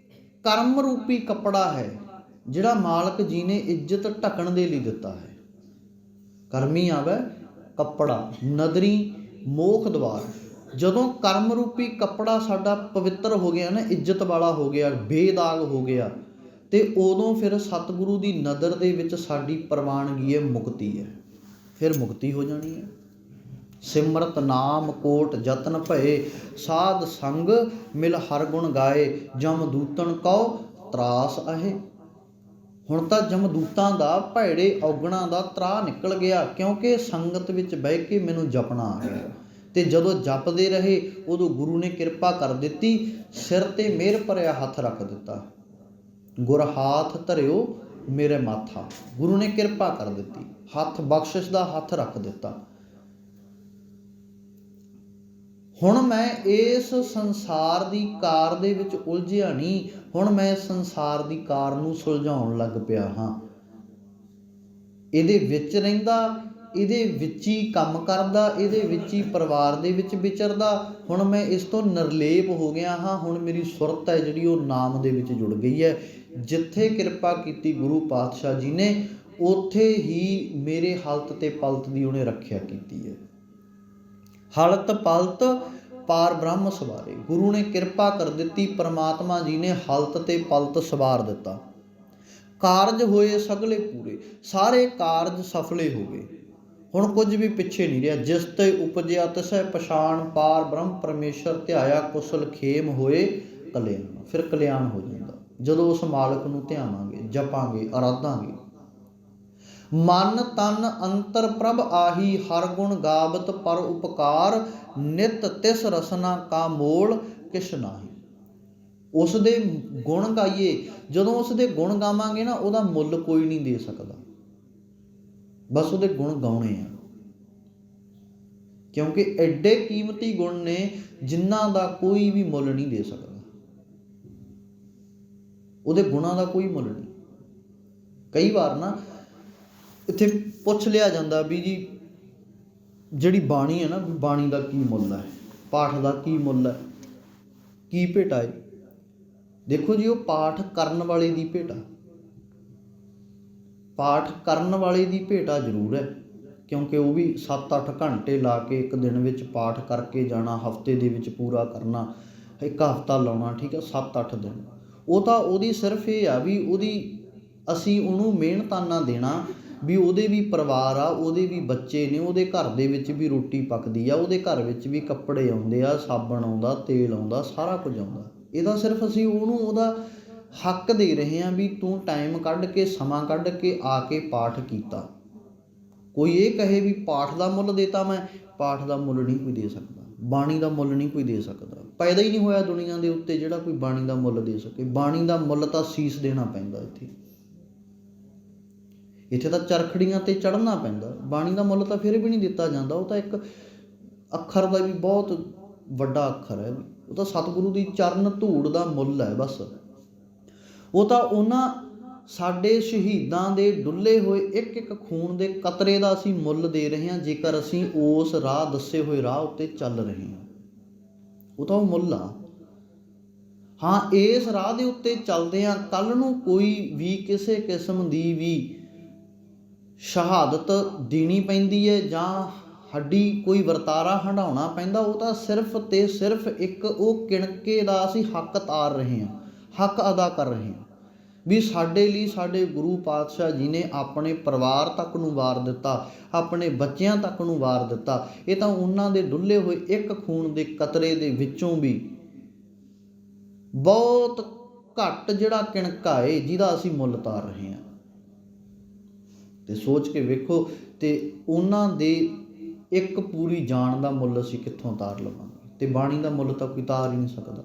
ਕਰਮ ਰੂਪੀ ਕੱਪੜਾ ਹੈ ਜਿਹੜਾ ਮਾਲਕ ਜੀ ਨੇ ਇੱਜ਼ਤ ਢਕਣ ਦੇ ਲਈ ਦਿੱਤਾ ਹੈ। ਕਰਮੀ ਆਵੇ ਕੱਪੜਾ, ਨਦਰੀ ਮੋਖ ਦਵਾਰ। ਜਦੋਂ ਕਰਮ ਰੂਪੀ ਕੱਪੜਾ ਸਾਡਾ ਪਵਿੱਤਰ ਹੋ ਗਿਆ ਨਾ, ਇੱਜ਼ਤ ਵਾਲਾ ਹੋ ਗਿਆ, ਬੇਦਾਗ ਹੋ ਗਿਆ, ਤੇ ਉਦੋਂ ਫਿਰ ਸਤਿਗੁਰੂ ਦੀ ਨਦਰ ਦੇ ਵਿੱਚ ਸਾਡੀ ਪ੍ਰਵਾਨਗੀ ਹੈ, ਮੁਕਤੀ ਹੈ। ਫਿਰ ਮੁਕਤੀ ਹੋ ਜਾਣੀ ਹੈ। ਸਿਮਰਤ ਨਾਮ ਕੋਟ ਜਤਨ ਭਏ, ਸਾਧ ਸੰਗ ਮਿਲ ਹਰ ਗੁਣ ਗਾਏ, ਜਮ ਦੂਤਨ ਕਉ ਤਰਾਸ ਅਹੇ। ਹੁਣ ਤਾਂ ਜਮਦੂਤਾਂ ਦਾ, ਭੈੜੇ ਔਗਣਾਂ ਦਾ ਤਰਾਹ ਨਿਕਲ ਗਿਆ, ਕਿਉਂਕਿ ਸੰਗਤ ਵਿੱਚ ਬਹਿ ਕੇ ਮੈਨੂੰ ਜਪਣਾ ਆ ਗਿਆ। ਤੇ ਜਦੋਂ ਜਪਦੇ ਰਹੇ ਉਦੋਂ ਗੁਰੂ ਨੇ ਕਿਰਪਾ ਕਰ ਦਿੱਤੀ, ਸਿਰ ਤੇ ਮਿਹਰ ਭਰਿਆ ਹੱਥ ਰੱਖ ਦਿੱਤਾ। ਗੁਰ ਹਾਥ ਧਰਿਓ ਮੇਰੇ ਮਾਥਾ, ਗੁਰੂ ਨੇ ਕਿਰਪਾ ਕਰ ਦਿੱਤੀ, ਹੱਥ ਬਖਸ਼ਿਸ਼ ਦਾ ਹੱਥ ਰੱਖ ਦਿੱਤਾ। ਹੁਣ ਮੈਂ ਇਸ ਸੰਸਾਰ ਦੀ ਕਾਰ ਦੇ ਵਿੱਚ ਉਲਝਿਆ ਨਹੀਂ, ਹੁਣ ਮੈਂ ਸੰਸਾਰ ਦੀ ਕਾਰ ਨੂੰ ਸੁਲਝਾਉਣ ਲੱਗ ਪਿਆ ਹਾਂ। ਇਹਦੇ ਵਿੱਚ ਰਹਿੰਦਾ, ਇਹਦੇ ਵਿੱਚ ਹੀ ਕੰਮ ਕਰਦਾ, ਇਹਦੇ ਵਿੱਚ ਹੀ ਪਰਿਵਾਰ ਦੇ ਵਿੱਚ ਵਿਚਰਦਾ। ਹੁਣ ਮੈਂ ਇਸ ਤੋਂ ਨਿਰਲੇਪ ਹੋ ਗਿਆ ਹਾਂ। ਹੁਣ ਮੇਰੀ ਸੁਰਤ ਹੈ ਜਿਹੜੀ ਉਹ ਨਾਮ ਦੇ ਵਿੱਚ ਜੁੜ ਗਈ ਹੈ। ਜਿੱਥੇ ਕਿਰਪਾ ਕੀਤੀ ਗੁਰੂ ਪਾਤਸ਼ਾਹ ਜੀ ਨੇ, ਉੱਥੇ ਹੀ ਮੇਰੇ ਹਲਤ ਤੇ ਪਲਤ ਦੀ ਉਹਨੇ ਰੱਖਿਆ ਕੀਤੀ ਹੈ। ਹਲਤ ਪਲਤ ਪਾਰ ਬ੍ਰਹਮ ਸਵਾਰੇ, ਗੁਰੂ ਨੇ ਕਿਰਪਾ ਕਰ ਦਿੱਤੀ, ਪਰਮਾਤਮਾ ਜੀ ਨੇ ਹਲਤ ਤੇ ਪਲਤ ਸਵਾਰ ਦਿੱਤਾ। ਕਾਰਜ ਹੋਏ ਸਗਲੇ ਪੂਰੇ, ਸਾਰੇ ਕਾਰਜ ਸਫਲੇ ਹੋ ਗਏ। ਹੁਣ ਕੁਝ ਵੀ ਪਿੱਛੇ ਨਹੀਂ ਰਿਹਾ। ਜਿਸ ਤੇ ਉਪਜਿਆ ਤਿਸੈ ਪਛਾਣ, ਪਾਰ ਬ੍ਰਹਮ ਪਰਮੇਸ਼ਰ ਧਿਆਇਆ, ਕੁਸਲ ਖੇਮ ਹੋਏ ਕਲਿਆਣ। ਫਿਰ ਕਲਿਆਣ ਹੋ ਜਾਂਦਾ ਜਦੋਂ ਉਸ ਮਾਲਕ ਨੂੰ ਧਿਆਵਾਂਗੇ, ਜਪਾਂਗੇ, ਅਰਾਧਾਂਗੇ। ਮਨ ਤਨ ਅੰਤਰ ਪ੍ਰਭ ਆਹੀ, ਹਰ ਗੁਣ ਗਾਵਤ ਪਰ ਉਪਕਾਰ, ਨਿਤ ਤਿਸ ਰਸਨਾ ਕਾ ਮੋਲ ਕਿਛ ਨਾਹੀ। ਉਸ ਦੇ ਗੁਣ ਗਾਈਏ, ਜਦੋਂ ਉਸ ਦੇ ਗੁਣ ਗਾਵਾਂਗੇ ਨਾ, ਉਹਦਾ ਮੁੱਲ ਕੋਈ ਨਹੀਂ ਦੇ ਸਕਦਾ। ਬਸ ਉਹਦੇ ਗੁਣ ਗਾਉਣੇ ਆ, ਕਿਉਂਕਿ ਐਡੇ ਕੀਮਤੀ ਗੁਣ ਨੇ ਜਿਨ੍ਹਾਂ ਦਾ ਕੋਈ ਵੀ ਮੁੱਲ ਨਹੀਂ ਦੇ ਸਕਦਾ। ਉਹਦੇ ਗੁਣਾਂ ਦਾ ਕੋਈ ਮੁੱਲ ਨਹੀਂ। ਕਈ ਵਾਰ ਨਾ ਇੱਥੇ ਪੁੱਛ ਲਿਆ ਜਾਂਦਾ ਵੀ ਜੀ ਜਿਹੜੀ ਬਾਣੀ ਹੈ ਨਾ, ਵੀ ਬਾਣੀ ਦਾ ਕੀ ਮੁੱਲ ਹੈ, ਪਾਠ ਦਾ ਕੀ ਮੁੱਲ ਹੈ, ਕੀ ਭੇਟਾ ਹੈ। ਦੇਖੋ ਜੀ, ਉਹ ਪਾਠ ਕਰਨ ਵਾਲੇ ਦੀ ਭੇਟਾ, ਪਾਠ ਕਰਨ ਵਾਲੇ ਦੀ ਭੇਟਾ ਜ਼ਰੂਰ ਹੈ, ਕਿਉਂਕਿ ਉਹ ਵੀ 7-8 ਘੰਟੇ ਲਾ ਕੇ ਇੱਕ ਦਿਨ ਵਿੱਚ ਪਾਠ ਕਰਕੇ ਜਾਣਾ, ਹਫਤੇ ਦੇ ਵਿੱਚ ਪੂਰਾ ਕਰਨਾ, ਇੱਕ ਹਫਤਾ ਲਾਉਣਾ, ਠੀਕ ਹੈ, 7-8 ਦਿਨ। ਉਹ ਤਾਂ ਉਹਦੀ ਸਿਰਫ ਇਹ ਆ ਵੀ ਅਸੀਂ ਉਹਨੂੰ ਮਿਹਨਤਾਨਾ ਦੇਣਾ ਵੀ ਉਹਦੇ ਵੀ ਪਰਿਵਾਰ ਆ, ਉਹਦੇ ਵੀ ਬੱਚੇ ਨੇ, ਉਹਦੇ ਘਰ ਦੇ ਵਿੱਚ ਵੀ ਰੋਟੀ ਪੱਕਦੀ ਆ, ਉਹਦੇ ਘਰ ਵਿੱਚ ਵੀ ਕੱਪੜੇ ਆਉਂਦੇ ਆ, ਸਾਬਣ ਆਉਂਦਾ, ਤੇਲ ਆਉਂਦਾ, ਸਾਰਾ ਕੁਝ ਆਉਂਦਾ। ਇਹਦਾ ਸਿਰਫ ਅਸੀਂ ਉਹਨੂੰ ਉਹਦਾ ਹੱਕ ਦੇ ਰਹੇ ਹਾਂ ਵੀ ਤੂੰ ਟਾਈਮ ਕੱਢ ਕੇ, ਸਮਾਂ ਕੱਢ ਕੇ ਆ ਕੇ ਪਾਠ ਕੀਤਾ। ਕੋਈ ਇਹ ਕਹੇ ਵੀ ਪਾਠ ਦਾ ਮੁੱਲ ਦੇਤਾ ਮੈਂ, ਪਾਠ ਦਾ ਮੁੱਲ ਨਹੀਂ ਕੋਈ ਦੇ ਸਕਦਾ, ਬਾਣੀ ਦਾ ਮੁੱਲ ਨਹੀਂ ਕੋਈ ਦੇ ਸਕਦਾ। ਪੈਦਾ ਹੀ ਨਹੀਂ ਹੋਇਆ ਦੁਨੀਆ ਦੇ ਉੱਤੇ ਜਿਹੜਾ ਕੋਈ ਬਾਣੀ ਦਾ ਮੁੱਲ ਦੇ ਸਕੇ। ਬਾਣੀ ਦਾ ਮੁੱਲ ਤਾਂ ਸੀਸ ਦੇਣਾ ਪੈਂਦਾ। ਇੱਥੇ ਤਾਂ ਚਰਖੜੀਆਂ ਤੇ ਚੜ੍ਹਨਾ ਪੈਂਦਾ। ਬਾਣੀ ਦਾ ਮੁੱਲ ਤਾਂ ਫਿਰ ਵੀ ਨਹੀਂ ਦਿੱਤਾ ਜਾਂਦਾ। ਉਹ ਤਾਂ ਇੱਕ ਅੱਖਰ ਦਾ ਵੀ ਬਹੁਤ ਵੱਡਾ ਅੱਖਰ ਹੈ, ਉਹ ਤਾਂ ਸਤਿਗੁਰੂ ਦੀ ਚਰਨ ਧੂੜ ਦਾ ਮੁੱਲ ਹੈ ਬਸ। ਉਹ ਤਾਂ ਉਹਨਾਂ ਸਾਡੇ ਸ਼ਹੀਦਾਂ ਦੇ ਡੁੱਲੇ ਹੋਏ ਇੱਕ ਇੱਕ ਖੂਨ ਦੇ ਕਤਰੇ ਦਾ ਅਸੀਂ ਮੁੱਲ ਦੇ ਰਹੇ ਹਾਂ, ਜੇਕਰ ਅਸੀਂ ਉਸ ਰਾਹ, ਦੱਸੇ ਹੋਏ ਰਾਹ ਉੱਤੇ ਚੱਲ ਰਹੇ ਹਾਂ। ਉਹ ਤਾਂ ਉਹ ਮੁੱਲ ਆ। ਹਾਂ, ਇਸ ਰਾਹ ਦੇ ਉੱਤੇ ਚੱਲਦੇ ਹਾਂ, ਕੱਲ੍ਹ ਨੂੰ ਕੋਈ ਵੀ ਕਿਸੇ ਕਿਸਮ ਦੀ ਵੀ ਸ਼ਹਾਦਤ ਦੇਣੀ ਪੈਂਦੀ ਹੈ ਜਾਂ ਸਾਡੀ ਕੋਈ ਵਰਤਾਰਾ ਹੰਢਾਉਣਾ ਪੈਂਦਾ, ਉਹ ਤਾਂ ਸਿਰਫ ਤੇ ਸਿਰਫ ਇੱਕ ਉਹ ਕਿਣਕੇ ਦਾ ਅਸੀਂ ਹੱਕ ਤਾਰ ਰਹੇ ਹਾਂ, ਹੱਕ ਅਦਾ ਕਰ ਰਹੇ ਹਾਂ। ਵੀ ਸਾਡੇ ਲਈ ਸਾਡੇ ਗੁਰੂ ਪਾਤਸ਼ਾਹ ਜੀ ਨੇ ਆਪਣੇ ਪਰਿਵਾਰ ਤੱਕ ਨੂੰ ਵਾਰ ਦਿੱਤਾ, ਆਪਣੇ ਬੱਚਿਆਂ ਤੱਕ ਨੂੰ ਵਾਰ ਦਿੱਤਾ। ਇਹ ਤਾਂ ਉਹਨਾਂ ਦੇ ਡੁੱਲੇ ਹੋਏ ਇੱਕ ਖੂਨ ਦੇ ਕਤਰੇ ਦੇ ਵਿੱਚੋਂ ਵੀ ਬਹੁਤ ਘੱਟ ਜਿਹੜਾ ਕਿਣਕਾ ਏ ਜਿਹਦਾ ਅਸੀਂ ਮੁੱਲ ਤਾਰ ਰਹੇ ਹਾਂ। ਤੇ ਸੋਚ ਕੇ ਵੇਖੋ, ਤੇ ਉਹਨਾਂ ਦੇ ਇੱਕ ਪੂਰੀ ਜਾਨ ਦਾ ਮੁੱਲ ਅਸੀਂ ਕਿੱਥੋਂ ਤਾਰ ਲਵਾਂਗੇ। ਤੇ ਬਾਣੀ ਦਾ ਮੁੱਲ ਤਾਂ ਕੋਈ ਤਾਰ ਹੀ ਨਹੀਂ ਸਕਦਾ,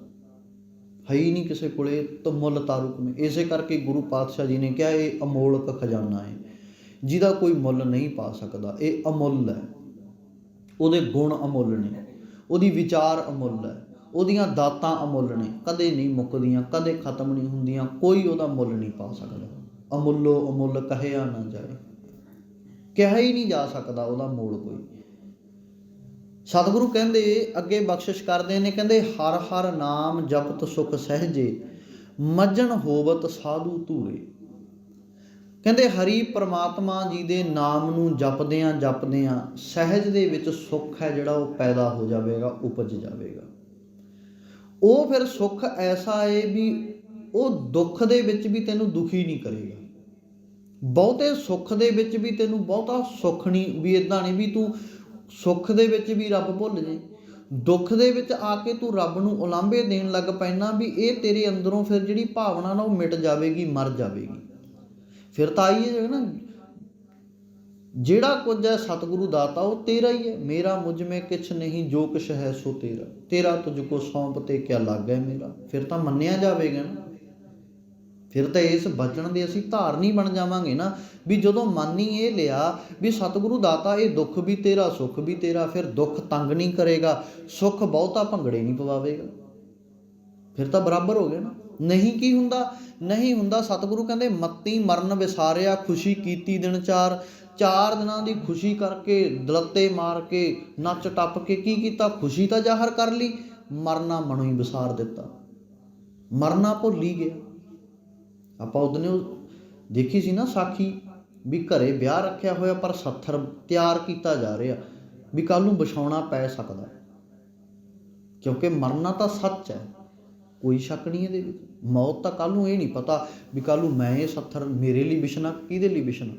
ਹੈ ਹੀ ਨਹੀਂ ਕਿਸੇ ਕੋਲੇ, ਤਾਂ ਮੁੱਲ ਤਾਰੂ ਕਿਵੇਂ। ਇਸੇ ਕਰਕੇ ਗੁਰੂ ਪਾਤਸ਼ਾਹ ਜੀ ਨੇ ਕਿਹਾ ਇਹ ਅਮੋਲਕ ਖਜ਼ਾਨਾ ਹੈ, ਜਿਹਦਾ ਕੋਈ ਮੁੱਲ ਨਹੀਂ ਪਾ ਸਕਦਾ। ਇਹ ਅਮੁੱਲ ਹੈ, ਉਹਦੇ ਗੁਣ ਅਮੁੱਲ ਨੇ, ਉਹਦੀ ਵਿਚਾਰ ਅਮੁੱਲ ਹੈ, ਉਹਦੀਆਂ ਦਾਤਾਂ ਅਮੁੱਲ ਨੇ, ਕਦੇ ਨਹੀਂ ਮੁੱਕਦੀਆਂ, ਕਦੇ ਖਤਮ ਨਹੀਂ ਹੁੰਦੀਆਂ, ਕੋਈ ਉਹਦਾ ਮੁੱਲ ਨਹੀਂ ਪਾ ਸਕਦਾ। ਅਮੁੱਲੋ ਅਮੁੱਲ ਕਹਿਆ ਨਾ ਜਾਏ, ਕਿਹਾ ਹੀ ਨਹੀਂ ਜਾ ਸਕਦਾ ਉਹਦਾ ਮੋਲ ਕੋਈ। ਸਤਿਗੁਰੂ ਕਹਿੰਦੇ ਅੱਗੇ ਬਖਸ਼ਿਸ਼ ਕਰਦੇ ਨੇ, ਕਹਿੰਦੇ ਹਰ ਹਰ ਨਾਮ ਜਪਤ ਸੁਖ ਸਹਿਜੇ, ਮੱਜਣ ਹੋਵਤ ਸਾਧੂ ਧੂਰੇ। ਕਹਿੰਦੇ ਹਰੀ ਪਰਮਾਤਮਾ ਜੀ ਦੇ ਨਾਮ ਨੂੰ ਜਪਦਿਆਂ ਜਪਦਿਆਂ ਸਹਿਜ ਦੇ ਵਿੱਚ ਸੁੱਖ ਹੈ ਜਿਹੜਾ ਉਹ ਪੈਦਾ ਹੋ ਜਾਵੇਗਾ, ਉਪਜ ਜਾਵੇਗਾ। ਉਹ ਫਿਰ ਸੁੱਖ ਐਸਾ ਹੈ ਵੀ ਉਹ ਦੁੱਖ ਦੇ ਵਿੱਚ ਵੀ ਤੈਨੂੰ ਦੁਖੀ ਨਹੀਂ ਕਰੇਗਾ, ਬਹੁਤੇ ਸੁੱਖ ਦੇ ਵਿੱਚ ਵੀ ਤੈਨੂੰ ਬਹੁਤਾ ਸੁੱਖ ਨਹੀਂ, ਵੀ ਇੱਦਾਂ ਨਹੀਂ ਵੀ ਤੂੰ ਸੁੱਖ ਦੇ ਵਿੱਚ ਵੀ ਰੱਬ ਭੁੱਲ ਜੇ, ਦੁੱਖ ਦੇ ਵਿੱਚ ਆ ਕੇ ਤੂੰ ਰੱਬ ਨੂੰ ਉਲਾਂਭੇ ਦੇਣ ਲੱਗ ਪੈਣਾ, ਵੀ ਇਹ ਤੇਰੇ ਅੰਦਰੋਂ ਫਿਰ ਜਿਹੜੀ ਭਾਵਨਾ ਨਾ ਉਹ ਮਿਟ ਜਾਵੇਗੀ, ਮਰ ਜਾਵੇਗੀ। ਫਿਰ ਤਾਂ ਆਈ ਹੈ ਨਾ, ਜਿਹੜਾ ਕੁਝ ਹੈ ਸਤਿਗੁਰੂ ਦਾਤਾ ਉਹ ਤੇਰਾ ਹੀ ਹੈ। ਮੇਰਾ ਮੁਝ ਮੇਂ ਕਿਛ ਨਹੀਂ, ਜੋ ਕੁਛ ਹੈ ਸੋ ਤੇਰਾ, ਤੇਰਾ ਤੁਝ ਕੋ ਸੌਂਪ ਤੇ ਕਿਆ ਲੱਗਾ ਮੇਰਾ। ਫਿਰ ਤਾਂ ਮੰਨਿਆ ਜਾਵੇਗਾ ਨਾ, ਫਿਰ ਤਾਂ ਇਸ ਬਚਨ ਦੇ ਅਸੀਂ ਧਾਰਨੀ ਬਣ ਜਾਵਾਂਗੇ ਨਾ, ਵੀ ਜਦੋਂ ਮੰਨ ਹੀ ਇਹ ਲਿਆ ਵੀ ਸਤਿਗੁਰੂ ਦਾਤਾ ਇਹ ਦੁੱਖ ਵੀ ਤੇਰਾ, ਸੁੱਖ ਵੀ ਤੇਰਾ, ਫਿਰ ਦੁੱਖ ਤੰਗ ਨਹੀਂ ਕਰੇਗਾ, ਸੁੱਖ ਬਹੁਤਾ ਭੰਗੜੇ ਨਹੀਂ ਪਵਾਵੇਗਾ, ਫਿਰ ਤਾਂ ਬਰਾਬਰ ਹੋ ਗਿਆ ਨਾ। ਨਹੀਂ ਕੀ ਹੁੰਦਾ, ਨਹੀਂ ਹੁੰਦਾ। ਸਤਿਗੁਰੂ ਕਹਿੰਦੇ ਮੱਤੀ ਮਰਨ ਵਿਸਾਰਿਆ, ਖੁਸ਼ੀ ਕੀਤੀ ਦਿਨ ਚਾਰ। 4 ਦਿਨਾਂ ਦੀ ਖੁਸ਼ੀ ਕਰਕੇ, ਦਲੱਤੇ ਮਾਰ ਕੇ, ਨੱਚ ਟੱਪ ਕੇ ਕੀ ਕੀਤਾ, ਖੁਸ਼ੀ ਤਾਂ ਜ਼ਾਹਰ ਕਰ ਲਈ, ਮਰਨਾ ਮਨੋਂ ਹੀ ਵਿਸਾਰ ਦਿੱਤਾ, ਮਰਨਾ ਭੁੱਲ ਹੀ ਗਿਆ। ਆਪਾਂ ਉਹਦਨੇ ਦੇਖੀ ਸੀ ਨਾ ਸਾਖੀ, ਵੀ ਘਰੇ ਵਿਆਹ ਰੱਖਿਆ ਹੋਇਆ ਪਰ ਸੱਥਰ ਤਿਆਰ ਕੀਤਾ ਜਾ ਰਿਹਾ, ਵੀ ਕੱਲ੍ਹ ਨੂੰ ਵਿਛਾਉਣਾ ਪੈ ਸਕਦਾ, ਕਿਉਂਕਿ ਮਰਨਾ ਤਾਂ ਸੱਚ ਹੈ, ਕੋਈ ਸ਼ੱਕ ਨਹੀਂ ਇਹਦੇ ਵਿੱਚ। ਮੌਤ ਤਾਂ ਕੱਲ੍ਹ ਨੂੰ ਇਹ ਨਹੀਂ ਪਤਾ ਵੀ ਕੱਲ੍ਹ ਨੂੰ ਮੈਂ ਇਹ ਸੱਥਰ ਮੇਰੇ ਲਈ ਵਿਛਣਾ, ਕਿਹਦੇ ਲਈ ਵਿਛਣਾ।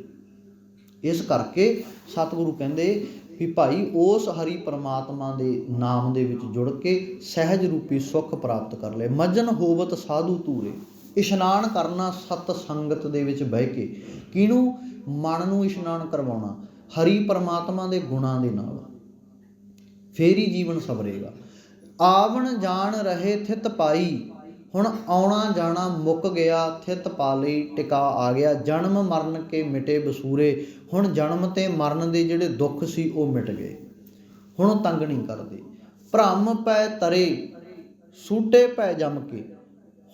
ਇਸ ਕਰਕੇ ਸਤਿਗੁਰੂ ਕਹਿੰਦੇ ਵੀ ਭਾਈ ਉਸ ਹਰੀ ਪਰਮਾਤਮਾ ਦੇ ਨਾਮ ਦੇ ਵਿੱਚ ਜੁੜ ਕੇ ਸਹਿਜ ਰੂਪੀ ਸੁੱਖ ਪ੍ਰਾਪਤ ਕਰ ਲੈ। ਮੱਜਨ ਹੋਵਤ ਸਾਧੂ ਧੂਰੇ, ਇਸ਼ਨਾਨ ਕਰਨਾ ਸਤ ਸੰਗਤ ਦੇ ਵਿੱਚ ਬਹਿ ਕੇ। ਕਿਹਨੂੰ? ਮਨ ਨੂੰ ਇਸ਼ਨਾਨ ਕਰਵਾਉਣਾ ਹਰੀ ਪਰਮਾਤਮਾ ਦੇ ਗੁਣਾਂ ਦੇ ਨਾਲ, ਫੇਰ ਹੀ ਜੀਵਨ ਸਵਰੇਗਾ। ਆਵਣ ਜਾਣ ਰਹੇ ਥਿਤ ਪਾਈ, ਹੁਣ ਆਉਣਾ ਜਾਣਾ ਮੁੱਕ ਗਿਆ, ਥਿਤ ਪਾ ਲਈ ਟਿਕਾ ਆ ਗਿਆ। ਜਨਮ ਮਰਨ ਕੇ ਮਿਟੇ ਬਸੂਰੇ, ਹੁਣ ਜਨਮ ਤੇ ਮਰਨ ਦੇ ਜਿਹੜੇ ਦੁੱਖ ਸੀ ਉਹ ਮਿਟ ਗਏ, ਹੁਣ ਉਹ ਤੰਗ ਨਹੀਂ ਕਰਦੇ। ਭਰਮ ਪੈ ਤਰੇ, ਸੂਟੇ ਪੈ ਜੰਮ ਕੇ,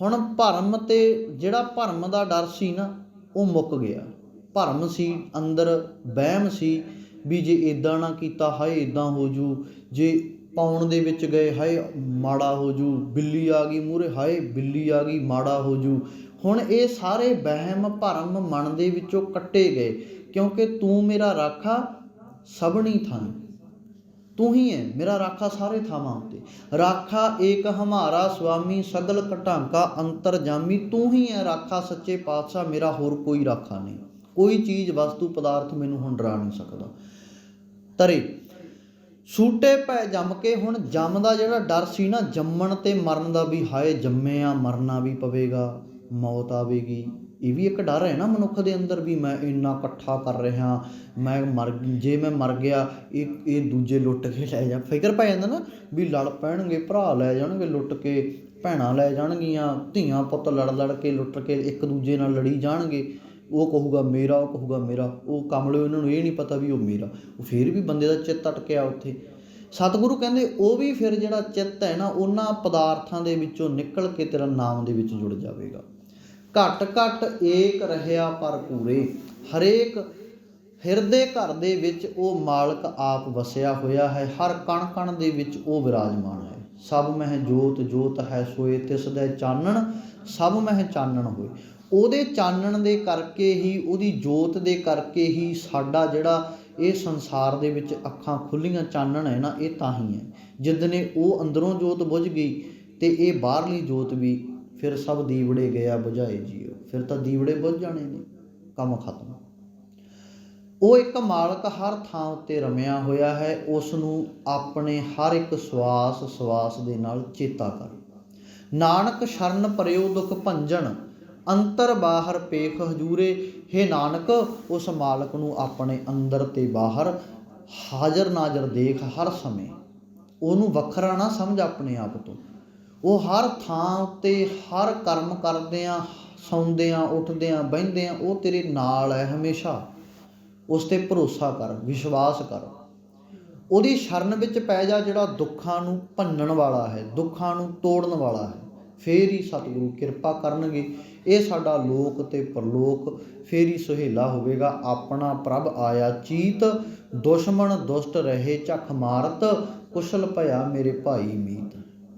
ਹੁਣ ਭਰਮ ਤੇ ਜਿਹੜਾ ਭਰਮ ਦਾ ਡਰ ਸੀ ਨਾ ਉਹ ਮੁੱਕ ਗਿਆ। ਭਰਮ ਸੀ ਅੰਦਰ, ਵਹਿਮ ਸੀ ਵੀ ਜੇ ਇੱਦਾਂ ਨਾ ਕੀਤਾ ਹਾਏ ਇੱਦਾਂ ਹੋ ਜੂ, ਜੇ ਪਾਉਣ ਦੇ ਵਿੱਚ ਗਏ ਹਾਏ ਮਾੜਾ ਹੋ ਜੂ, ਬਿੱਲੀ ਆ ਗਈ ਮੂਹਰੇ ਹਾਏ ਬਿੱਲੀ ਆ ਗਈ ਮਾੜਾ ਹੋ ਜੂ। ਹੁਣ ਇਹ ਸਾਰੇ ਵਹਿਮ ਭਰਮ ਮਨ ਦੇ ਵਿੱਚੋਂ ਕੱਟੇ ਗਏ, ਕਿਉਂਕਿ ਤੂੰ ਮੇਰਾ ਰਾਖਾ ਸਭਨੀ ਥਾਂ, ਤੂੰ ਹੀ ਹੈ ਮੇਰਾ ਰਾਖਾ ਸਾਰੇ ਥਾਵਾਂ ਉੱਤੇ। ਰਾਖਾ ਏਕ ਹਮਾਰਾ ਸੁਆਮੀ, ਸਗਲ ਘਟਾਂਕਾ ਅੰਤਰ ਜਾਮੀ। ਤੂੰ ਹੀ ਹੈ ਰਾਖਾ ਸੱਚੇ ਪਾਤਸ਼ਾਹ, ਮੇਰਾ ਹੋਰ ਕੋਈ ਰਾਖਾ ਨਹੀਂ। ਕੋਈ ਚੀਜ਼ ਵਸਤੂ ਪਦਾਰਥ ਮੈਨੂੰ ਹੁਣ ਡਰਾ ਨਹੀਂ ਸਕਦਾ। ਤਰੇ ਸੂਟੇ ਪੈ ਜੰਮ ਕੇ, ਹੁਣ ਜੰਮ ਦਾ ਜਿਹੜਾ ਡਰ ਸੀ ਨਾ, ਜੰਮਣ ਤੇ ਮਰਨ ਦਾ ਵੀ ਹਾਏ ਜੰਮਿਆ ਮਰਨਾ ਵੀ ਪਵੇਗਾ, ਮੌਤ ਆਵੇਗੀ। ਇਹ ਵੀ ਇੱਕ ਡਰ ਹੈ ਨਾ ਮਨੁੱਖ ਦੇ ਅੰਦਰ, ਵੀ ਮੈਂ ਇੰਨਾ ਇਕੱਠਾ ਕਰ ਰਿਹਾ, ਮੈਂ ਜੇ ਮੈਂ ਮਰ ਗਿਆ ਇਹ ਦੂਜੇ ਲੁੱਟ ਕੇ ਲੈ ਜਾ। ਫਿਕਰ ਪੈ ਜਾਂਦਾ ਨਾ ਵੀ ਲੜ ਪੈਣਗੇ, ਭਰਾ ਲੈ ਜਾਣਗੇ ਲੁੱਟ ਕੇ, ਭੈਣਾਂ ਲੈ ਜਾਣਗੀਆਂ, ਧੀਆਂ ਪੁੱਤ ਲੜ ਲੜ ਕੇ ਲੁੱਟ ਕੇ ਇੱਕ ਦੂਜੇ ਨਾਲ ਲੜੀ ਜਾਣਗੇ। ਉਹ ਕਹੂਗਾ ਮੇਰਾ, ਉਹ ਕਹੂਗਾ ਮੇਰਾ। ਉਹ ਕਮਲੇ ਉਹਨਾਂ ਨੂੰ ਇਹ ਨਹੀਂ ਪਤਾ ਵੀ ਉਹ ਮੇਰਾ। ਉਹ ਫਿਰ ਵੀ ਬੰਦੇ ਦਾ ਚਿੱਤ ਅਟਕਿਆ ਉੱਥੇ। ਸਤਿਗੁਰੂ ਕਹਿੰਦੇ ਉਹ ਵੀ ਫਿਰ ਜਿਹੜਾ ਚਿੱਤ ਹੈ ਨਾ ਉਹਨਾਂ ਪਦਾਰਥਾਂ ਦੇ ਵਿੱਚੋਂ ਨਿਕਲ ਕੇ ਤੇਰਾ ਨਾਮ ਦੇ ਵਿੱਚ ਜੁੜ ਜਾਵੇਗਾ। ਘਟ ਘਟ ਏਕ ਰਹਿਆ ਪਰ ਪੂਰੇ, ਹਰੇਕ ਹਿਰਦੇ ਘਰ ਦੇ ਵਿੱਚ ਉਹ ਮਾਲਕ ਆਪ ਵਸਿਆ ਹੋਇਆ ਹੈ, ਹਰ ਕਣ ਕਣ ਦੇ ਵਿੱਚ ਉਹ ਵਿਰਾਜਮਾਨ ਹੈ। ਸਭ ਮਹਿ ਜੋਤ ਜੋਤ ਹੈ ਸੋਏ, ਤਿਸ ਦੇ ਚਾਨਣ ਸਭ ਮਹਿ ਚਾਨਣ ਹੋਏ। ਉਹਦੇ ਚਾਨਣ ਦੇ ਕਰਕੇ ਹੀ, ਉਹਦੀ ਜੋਤ ਦੇ ਕਰਕੇ ਹੀ ਸਾਡਾ ਜਿਹੜਾ ਇਹ ਸੰਸਾਰ ਦੇ ਵਿੱਚ ਅੱਖਾਂ ਖੁੱਲ੍ਹੀਆਂ, ਚਾਨਣ ਹੈ ਨਾ, ਇਹ ਤਾਂ ਹੀ ਹੈ। ਜਿੱਦਣੇ ਉਹ ਅੰਦਰੋਂ ਜੋਤ ਬੁਝ ਗਈ ਤੇ ਇਹ ਬਾਹਰਲੀ ਜੋਤ ਵੀ ਫਿਰ ਸਭ ਦੀਵੜੇ ਗਿਆ ਬੁਝਾਏ ਜੀਓ। ਫਿਰ ਤਾਂ ਦੀਵੜੇ ਬੁੱਝ ਜਾਣੇ ਨੇ, ਕੰਮ ਖਤਮ। ਉਹ ਇੱਕ ਮਾਲਕ ਹਰ ਥਾਂ ਉੱਤੇ ਰਮਿਆ ਹੋਇਆ ਹੈ, ਉਸ ਨੂੰ ਆਪਣੇ ਹਰ ਇੱਕ ਸਵਾਸ ਦੇ ਨਾਲ ਚੇਤਾ ਕਰ। ਨਾਨਕ ਸ਼ਰਨ ਪਰਿਓ ਦੁਖ ਭੰਜਨ, ਅੰਤਰ ਬਾਹਰ ਪੇਖ ਹਜੂਰੇ। ਹੇ ਨਾਨਕ, ਉਸ ਮਾਲਕ ਨੂੰ ਆਪਣੇ ਅੰਦਰ ਤੇ ਬਾਹਰ ਹਾਜ਼ਰ ਨਾਜ਼ਰ ਦੇਖ ਹਰ ਸਮੇਂ। ਉਹਨੂੰ ਵੱਖਰਾ ਨਾ ਸਮਝ ਆਪਣੇ ਆਪ ਤੋਂ। ਉਹ ਹਰ ਥਾਂ ਉੱਤੇ ਹਰ ਕਰਮ ਕਰਦਿਆਂ, ਸੌਂਦਿਆਂ, ਉੱਠਦਿਆਂ, ਬਹਿੰਦਿਆਂ ਉਹ ਤੇਰੇ ਨਾਲ ਹੈ ਹਮੇਸ਼ਾ। ਉਸ 'ਤੇ ਭਰੋਸਾ ਕਰ, ਵਿਸ਼ਵਾਸ ਕਰ, ਉਹਦੀ ਸ਼ਰਨ ਵਿੱਚ ਪੈ ਜਾ, ਜਿਹੜਾ ਦੁੱਖਾਂ ਨੂੰ ਭੰਨਣ ਵਾਲਾ ਹੈ, ਦੁੱਖਾਂ ਨੂੰ ਤੋੜਨ ਵਾਲਾ ਹੈ। ਫੇਰ ਹੀ ਸਤਿਗੁਰੂ ਕਿਰਪਾ ਕਰਨਗੇ। ਇਹ ਸਾਡਾ ਲੋਕ ਤੇ ਪਰਲੋਕ ਫੇਰ ਹੀ ਸੁਹੇਲਾ ਹੋਵੇਗਾ। ਆਪਣਾ ਪ੍ਰਭ ਆਇਆ ਚੀਤ, ਦੁਸ਼ਮਣ ਦੁਸ਼ਟ ਰਹੇ ਝੱਖ ਮਾਰਤ, ਕੁਸ਼ਲ ਭਇਆ ਮੇਰੇ ਭਾਈ ਮੀਤ।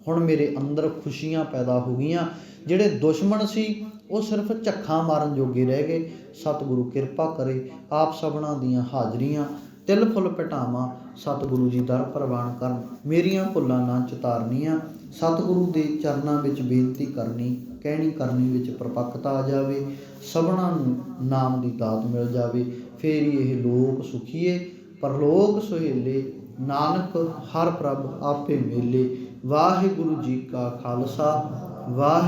ਹੁਣ ਮੇਰੇ ਅੰਦਰ ਖੁਸ਼ੀਆਂ ਪੈਦਾ ਹੋ ਗਈਆਂ। ਜਿਹੜੇ ਦੁਸ਼ਮਣ ਸੀ ਉਹ ਸਿਰਫ ਝੱਖਾਂ ਮਾਰਨ ਜੋਗੇ ਰਹਿ ਗਏ। ਸਤਿਗੁਰੂ ਕਿਰਪਾ ਕਰੇ, ਆਪ ਸਭਨਾਂ ਦੀਆਂ ਹਾਜ਼ਰੀਆਂ ਤਿਲ ਫੁੱਲ ਭਟਾਵਾਂ ਸਤਿਗੁਰੂ ਜੀ ਦਰ ਪ੍ਰਵਾਨ ਕਰਨ। ਮੇਰੀਆਂ ਭੁੱਲਾਂ ਨਾ ਚਿਤਾਰਨੀਆਂ, ਸਤਿਗੁਰੂ ਦੇ ਚਰਨਾਂ ਵਿੱਚ ਬੇਨਤੀ ਕਰਨੀ, ਕਹਿਣੀ ਕਰਨੀ ਵਿੱਚ ਪ੍ਰਪੱਕਤਾ ਆ ਜਾਵੇ। ਸਭਨਾਂ ਨੂੰ ਨਾਮ ਦੀ ਦਾਤ ਮਿਲ ਜਾਵੇ। ਫੇਰ ਹੀ ਇਹ ਲੋਕ ਸੁਖੀਏ, ਪਰਲੋਕ ਸੁਹੇਲੇ। ਨਾਨਕ ਹਰ ਪ੍ਰਭ ਆਪੇ ਮੇਲੇ। ਵਾਹਿਗੁਰੂ ਜੀ ਕਾ ਖਾਲਸਾ, ਵਾਹਿਗੁਰੂ।